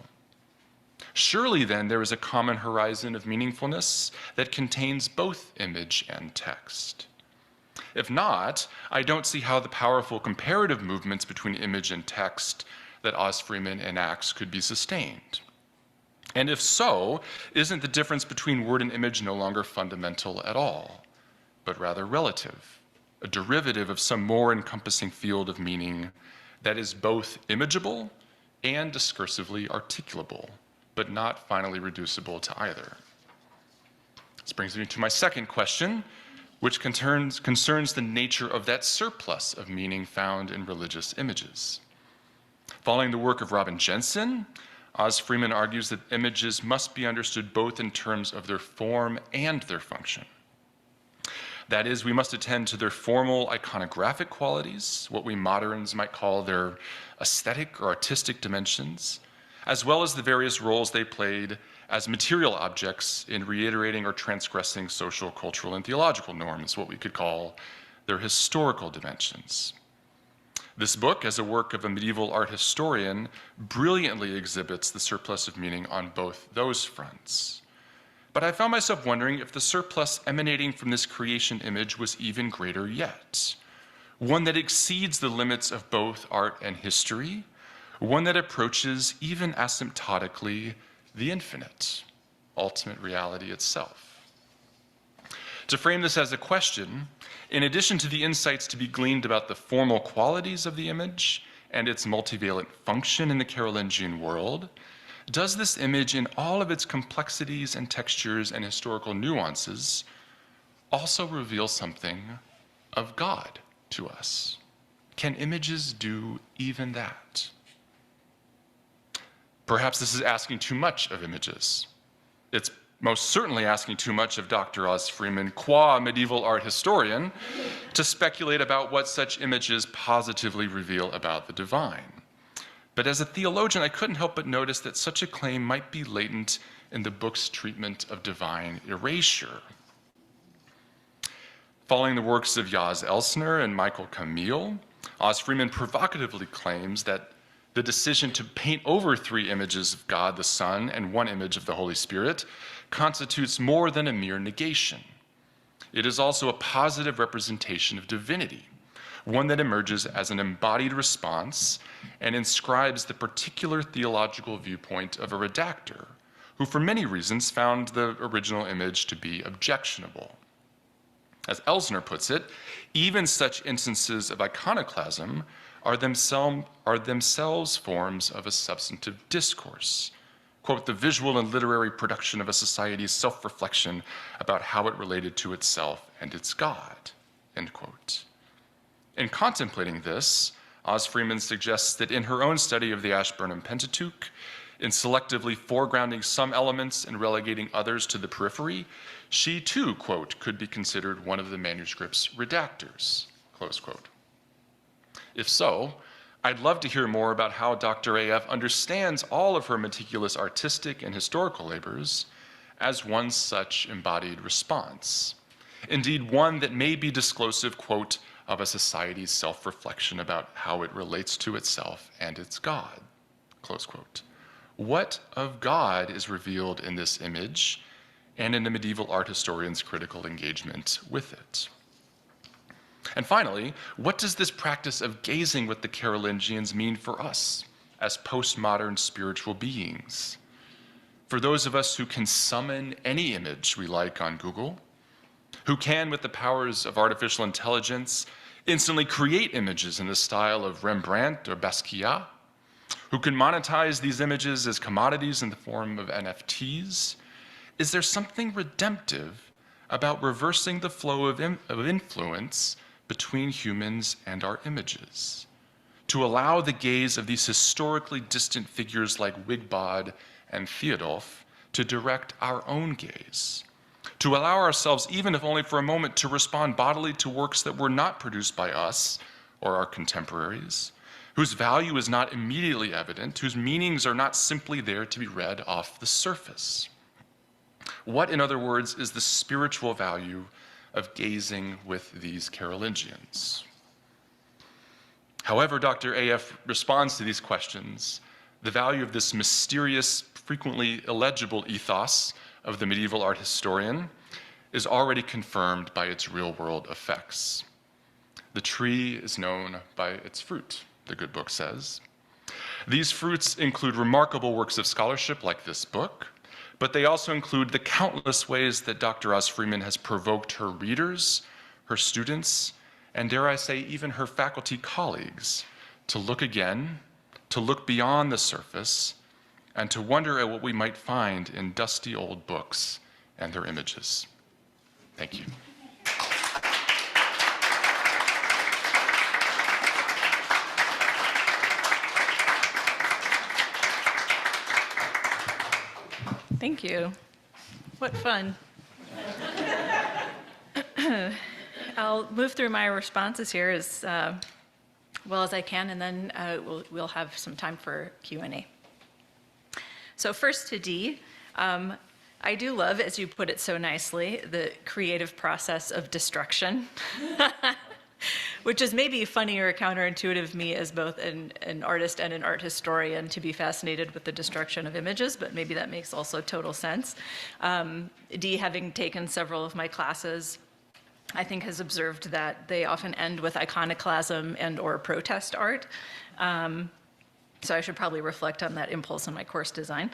E: Surely then there is a common horizon of meaningfulness that contains both image and text. If not, I don't see how the powerful comparative movements between image and text that Oz Freeman enacts could be sustained. And if so, isn't the difference between word and image no longer fundamental at all, but rather relative, a derivative of some more encompassing field of meaning that is both imageable and discursively articulable, but not finally reducible to either? This brings me to my second question, which concerns the nature of that surplus of meaning found in religious images. Following the work of Robin Jensen, Oz Freeman argues that images must be understood both in terms of their form and their function. That is, we must attend to their formal iconographic qualities, what we moderns might call their aesthetic or artistic dimensions, as well as the various roles they played as material objects in reiterating or transgressing social, cultural, and theological norms, what we could call their historical dimensions. This book, as a work of a medieval art historian, brilliantly exhibits the surplus of meaning on both those fronts. But I found myself wondering if the surplus emanating from this creation image was even greater yet, one that exceeds the limits of both art and history, one that approaches, even asymptotically, the infinite, ultimate reality itself. To frame this as a question, in addition to the insights to be gleaned about the formal qualities of the image and its multivalent function in the Carolingian world, does this image, in all of its complexities and textures and historical nuances, also reveal something of God to us? Can images do even that? Perhaps this is asking too much of images. It's most certainly asking too much of Dr. Oz Freeman, qua medieval art historian, to speculate about what such images positively reveal about the divine. But as a theologian, I couldn't help but notice that such a claim might be latent in the book's treatment of divine erasure. Following the works of Jas Elsner and Michael Camille, Oz Freeman provocatively claims that the decision to paint over 3 images of God the Son and 1 image of the Holy Spirit constitutes more than a mere negation. It is also a positive representation of divinity, one that emerges as an embodied response and inscribes the particular theological viewpoint of a redactor, who for many reasons found the original image to be objectionable. As Elsner puts it, even such instances of iconoclasm are themselves forms of a substantive discourse. Quote, the visual and literary production of a society's self-reflection about how it related to itself and its God, end quote. In contemplating this, Oz Freeman suggests that in her own study of the Ashburnham Pentateuch, in selectively foregrounding some elements and relegating others to the periphery, she too, quote, could be considered one of the manuscript's redactors, close quote. If so, I'd love to hear more about how Dr. AF understands all of her meticulous artistic and historical labors as one such embodied response. Indeed, one that may be disclosive, quote, of a society's self-reflection about how it relates to itself and its God, close quote. What of God is revealed in this image and in the medieval art historian's critical engagement with it? And finally, what does this practice of gazing with the Carolingians mean for us as postmodern spiritual beings? For those of us who can summon any image we like on Google, who can, with the powers of artificial intelligence, instantly create images in the style of Rembrandt or Basquiat, who can monetize these images as commodities in the form of NFTs, is there something redemptive about reversing the flow of influence between humans and our images, to allow the gaze of these historically distant figures like Wigbod and Theodulf to direct our own gaze, to allow ourselves, even if only for a moment, to respond bodily to works that were not produced by us or our contemporaries, whose value is not immediately evident, whose meanings are not simply there to be read off the surface. What, in other words, is the spiritual value of gazing with these Carolingians? However Dr. AF responds to these questions, the value of this mysterious, frequently illegible ethos of the medieval art historian is already confirmed by its real-world effects. The tree is known by its fruit, the good book says. These fruits include remarkable works of scholarship like this book, but they also include the countless ways that Dr. Oz Freeman has provoked her readers, her students, and dare I say, even her faculty colleagues, to look again, to look beyond the surface, and to wonder at what we might find in dusty old books and their images. Thank you.
B: Thank you. What fun. I'll move through my responses here as well as I can, and then we'll have some time for Q&A. So first to D, I do love, as you put it so nicely, the creative process of destruction, which is maybe funny or counterintuitive me as both an artist and an art historian to be fascinated with the destruction of images, but maybe that makes also total sense. D, having taken several of my classes, I think has observed that they often end with iconoclasm and or protest art. So I should probably reflect on that impulse in my course design.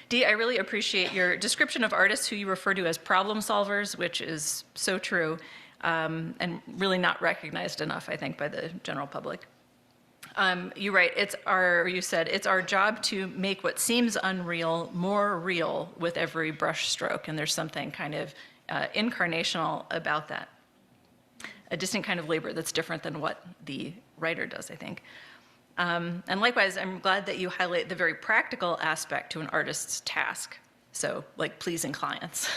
B: D, I really appreciate your description of artists who you refer to as problem solvers, which is so true, and really not recognized enough, I think, by the general public. You write, you said, it's our job to make what seems unreal more real with every brush stroke, and there's something kind of incarnational about that. A distinct kind of labor that's different than what the writer does, I think. And likewise, I'm glad that you highlight the very practical aspect to an artist's task. So like pleasing clients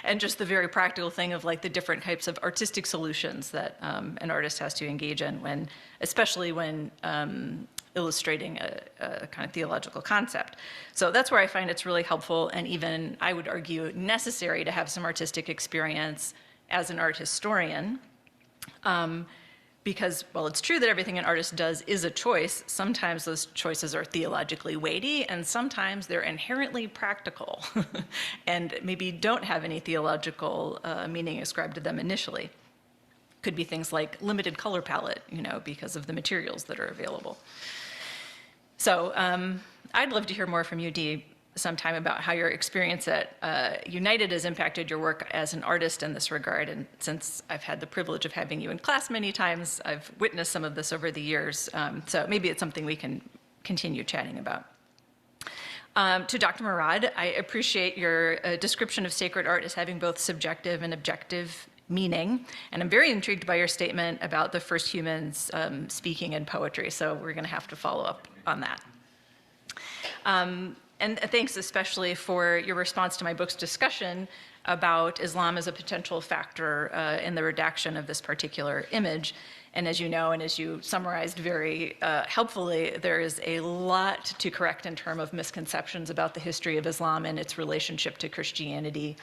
B: and just the very practical thing of like the different types of artistic solutions that an artist has to engage in when, especially when illustrating a kind of theological concept. So that's where I find it's really helpful and even, I would argue, necessary to have some artistic experience as an art historian. Because while it's true that everything an artist does is a choice, sometimes those choices are theologically weighty and sometimes they're inherently practical and maybe don't have any theological meaning ascribed to them initially. Could be things like limited color palette, because of the materials that are available. So I'd love to hear more from you, Dee, sometime about how your experience at United has impacted your work as an artist in this regard. And since I've had the privilege of having you in class many times, I've witnessed some of this over the years. So maybe it's something we can continue chatting about. To Dr. Murad, I appreciate your description of sacred art as having both subjective and objective meaning. And I'm very intrigued by your statement about the first humans speaking in poetry. So we're going to have to follow up on that. And thanks especially for your response to my book's discussion about Islam as a potential factor in the redaction of this particular image. And as you know, and as you summarized very helpfully, there is a lot to correct in terms of misconceptions about the history of Islam and its relationship to Christianity.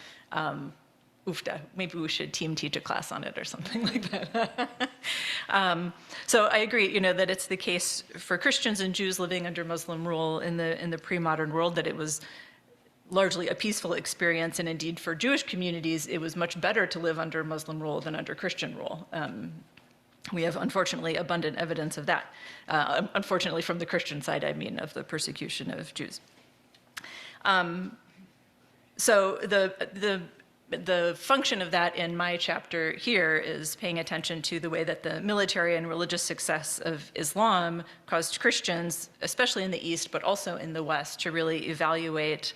B: Oofda, maybe we should team teach a class on it or something like that. So I agree, that it's the case for Christians and Jews living under Muslim rule in the pre-modern world that it was largely a peaceful experience, and indeed for Jewish communities, it was much better to live under Muslim rule than under Christian rule. We have, unfortunately, abundant evidence of that. Unfortunately, from the Christian side, I mean, of the persecution of Jews. So the function of that in my chapter here is paying attention to the way that the military and religious success of Islam caused Christians, especially in the East, but also in the West, to really reevaluate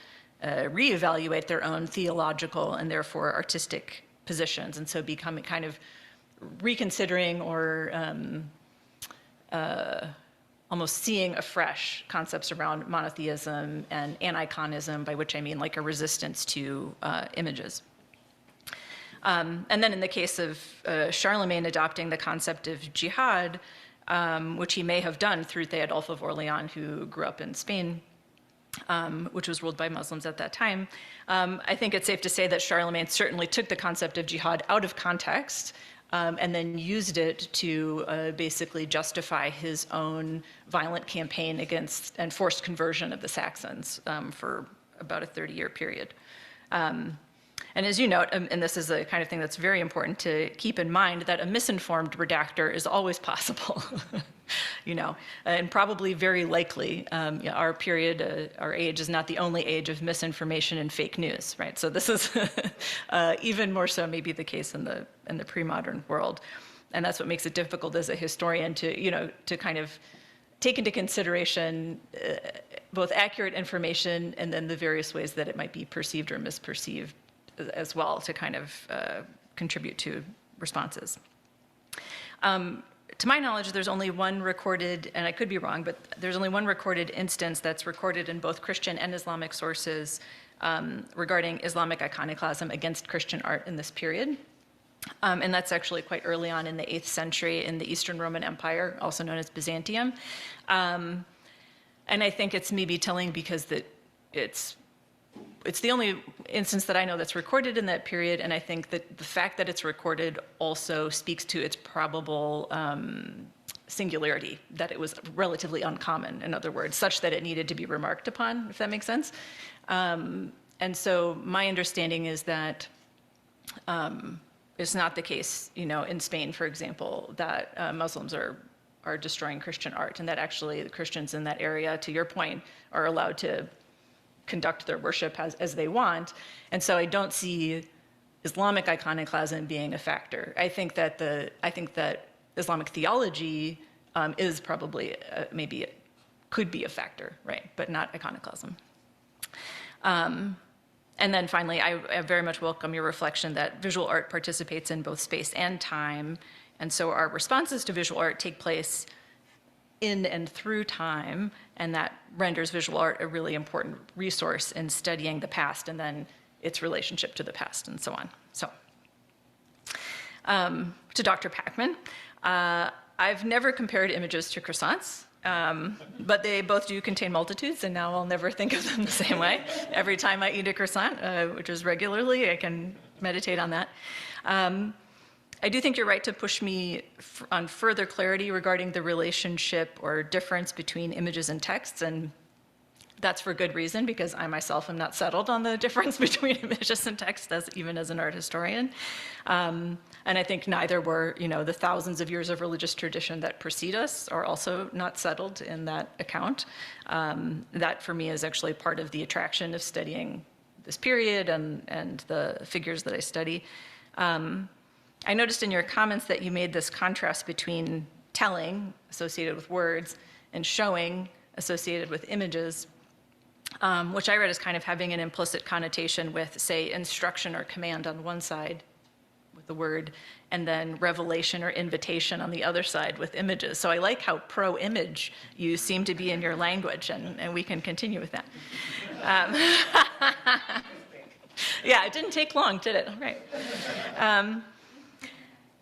B: their own theological and therefore artistic positions. And so becoming kind of reconsidering or almost seeing afresh concepts around monotheism and aniconism, by which I mean like a resistance to images. And then in the case of Charlemagne adopting the concept of jihad, which he may have done through Theodulf of Orleans, who grew up in Spain, which was ruled by Muslims at that time, I think it's safe to say that Charlemagne certainly took the concept of jihad out of context and then used it to basically justify his own violent campaign against and forced conversion of the Saxons for about a 30-year period. And as you note, and this is the kind of thing that's very important to keep in mind, that a misinformed redactor is always possible, and probably very likely. Our period, our age is not the only age of misinformation and fake news, right? So this is even more so maybe the case in the pre-modern world. And that's what makes it difficult as a historian to kind of take into consideration both accurate information and then the various ways that it might be perceived or misperceived as well to kind of contribute to responses. To my knowledge, there's only one recorded, and I could be wrong, but there's only one recorded instance that's recorded in both Christian and Islamic sources regarding Islamic iconoclasm against Christian art in this period. And that's actually quite early on in the 8th century in the Eastern Roman Empire, also known as Byzantium. And I think it's maybe telling because that it's the only instance that I know that's recorded in that period, and I think that the fact that it's recorded also speaks to its probable singularity, that it was relatively uncommon, in other words, such that it needed to be remarked upon, if that makes sense. And so my understanding is that it's not the case, in Spain, for example, that Muslims are destroying Christian art, and that actually the Christians in that area, to your point, are allowed to conduct their worship as they want. And so I don't see Islamic iconoclasm being a factor. I think that Islamic theology is probably maybe it could be a factor, right? But not iconoclasm. And then finally, I very much welcome your reflection that visual art participates in both space and time. And so our responses to visual art take place in and through time, and that renders visual art a really important resource in studying the past and then its relationship to the past and so on. So, to Dr. Packman, I've never compared images to croissants, but they both do contain multitudes, and now I'll never think of them the same way. Every time I eat a croissant, which is regularly, I can meditate on that. I do think you're right to push me on further clarity regarding the relationship or difference between images and texts, and that's for good reason, because I myself am not settled on the difference between images and text, even as an art historian. And I think neither were, the thousands of years of religious tradition that precede us are also not settled in that account. That for me is actually part of the attraction of studying this period and the figures that I study. I noticed in your comments that you made this contrast between telling, associated with words, and showing, associated with images, which I read as kind of having an implicit connotation with, say, instruction or command on one side with the word, and then revelation or invitation on the other side with images. So I like how pro-image you seem to be in your language, and we can continue with that. Yeah, it didn't take long, did it? Right.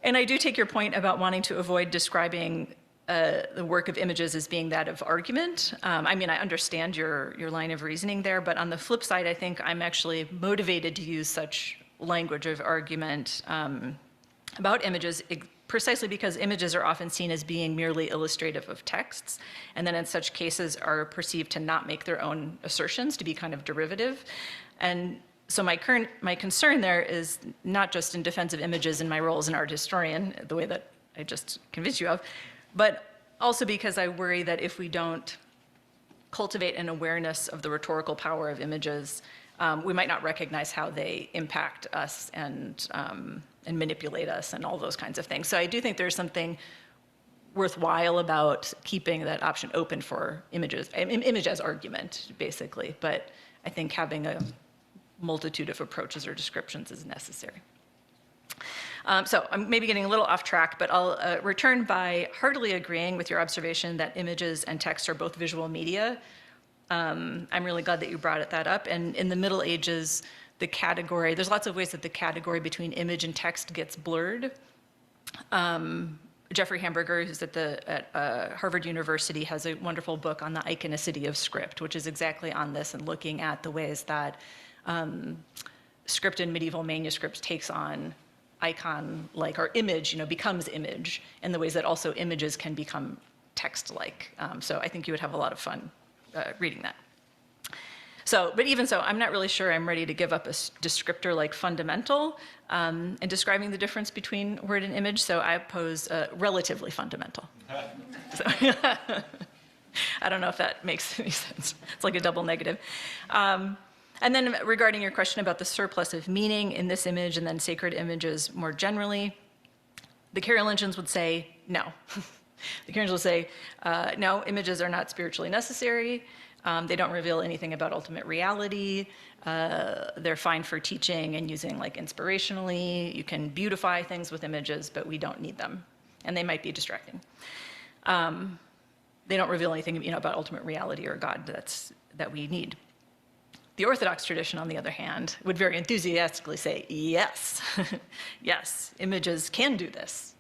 B: And I do take your point about wanting to avoid describing the work of images as being that of argument. I mean, I understand your line of reasoning there, but on the flip side, I think I'm actually motivated to use such language of argument about images precisely because images are often seen as being merely illustrative of texts, and then in such cases are perceived to not make their own assertions, to be kind of derivative. And so my concern there is not just in defense of images in my role as an art historian, the way that I just convinced you of, but also because I worry that if we don't cultivate an awareness of the rhetorical power of images, we might not recognize how they impact us and manipulate us and all those kinds of things. So I do think there's something worthwhile about keeping that option open for images, image as argument, basically. But I think having a multitude of approaches or descriptions is necessary. So I'm maybe getting a little off track, but I'll return by heartily agreeing with your observation that images and text are both visual media. I'm really glad that you brought that up. And in the Middle Ages, the category, there's lots of ways that the category between image and text gets blurred. Jeffrey Hamburger, who's at Harvard University, has a wonderful book on the iconicity of script, which is exactly on this and looking at the ways that script in medieval manuscripts takes on icon-like, or image, becomes image, and the ways that also images can become text-like. So I think you would have a lot of fun reading that. So, but even so, I'm not really sure I'm ready to give up a descriptor like fundamental in describing the difference between word and image, so I pose relatively fundamental. So, I don't know if that makes any sense. It's like a double negative. And then regarding your question about the surplus of meaning in this image and then sacred images more generally, the Carolingians would say no. The Carolingians would say, no, images are not spiritually necessary. They don't reveal anything about ultimate reality. They're fine for teaching and using like inspirationally. You can beautify things with images, but we don't need them. And they might be distracting. They don't reveal anything about ultimate reality or God that we need. The Orthodox tradition, on the other hand, would very enthusiastically say, yes, yes, images can do this.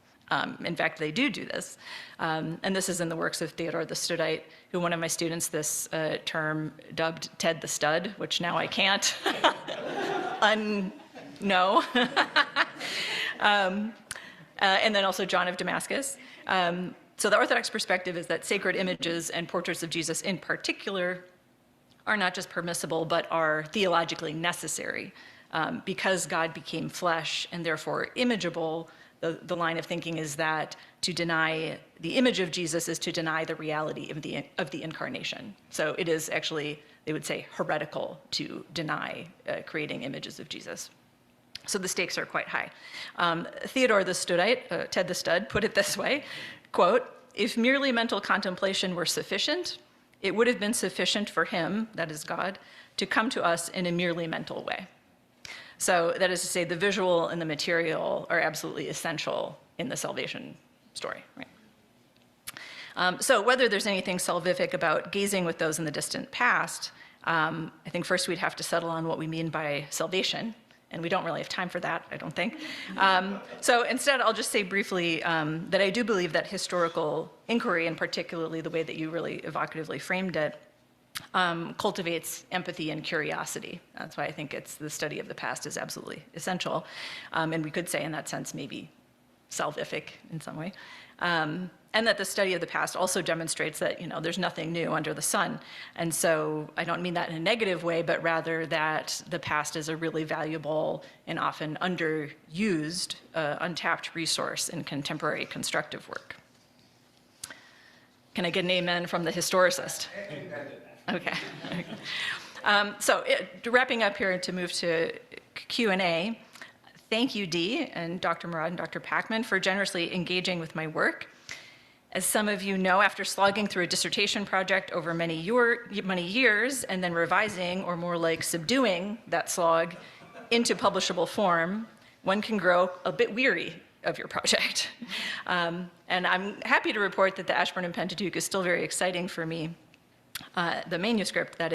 B: In fact, they do this. And this is in the works of Theodore the Studite, who one of my students this term dubbed Ted the Stud, which now I can't unknow. And then also John of Damascus. So the Orthodox perspective is that sacred images and portraits of Jesus in particular are not just permissible, but are theologically necessary because God became flesh and therefore imageable. The line of thinking is that to deny the image of Jesus is to deny the reality of the incarnation. So it is actually, they would say, heretical to deny creating images of Jesus. So the stakes are quite high. Theodore the Studite, Ted the Stud, put it this way, quote, "If merely mental contemplation were sufficient, it would have been sufficient for him, that is God, to come to us in a merely mental way." So that is to say, the visual and the material are absolutely essential in the salvation story. Right? So whether there's anything salvific about gazing with those in the distant past, I think first we'd have to settle on what we mean by salvation, and we don't really have time for that, I don't think. So instead, I'll just say briefly that I do believe that historical inquiry, and particularly the way that you really evocatively framed it, cultivates empathy and curiosity. That's why I think the study of the past is absolutely essential. And we could say in that sense maybe salvific in some way. And that the study of the past also demonstrates that, there's nothing new under the sun. And so I don't mean that in a negative way, but rather that the past is a really valuable and often underused, untapped resource in contemporary constructive work. Can I get an amen from the historicist? Okay. So wrapping up here to move to Q&A, thank you, Dee, and Dr. Murad and Dr. Packman for generously engaging with my work. As some of you know, after slogging through a dissertation project over many years and then revising, or more like subduing, that slog into publishable form, one can grow a bit weary of your project. And I'm happy to report that the Ashburnham Pentateuch is still very exciting for me. The manuscript, that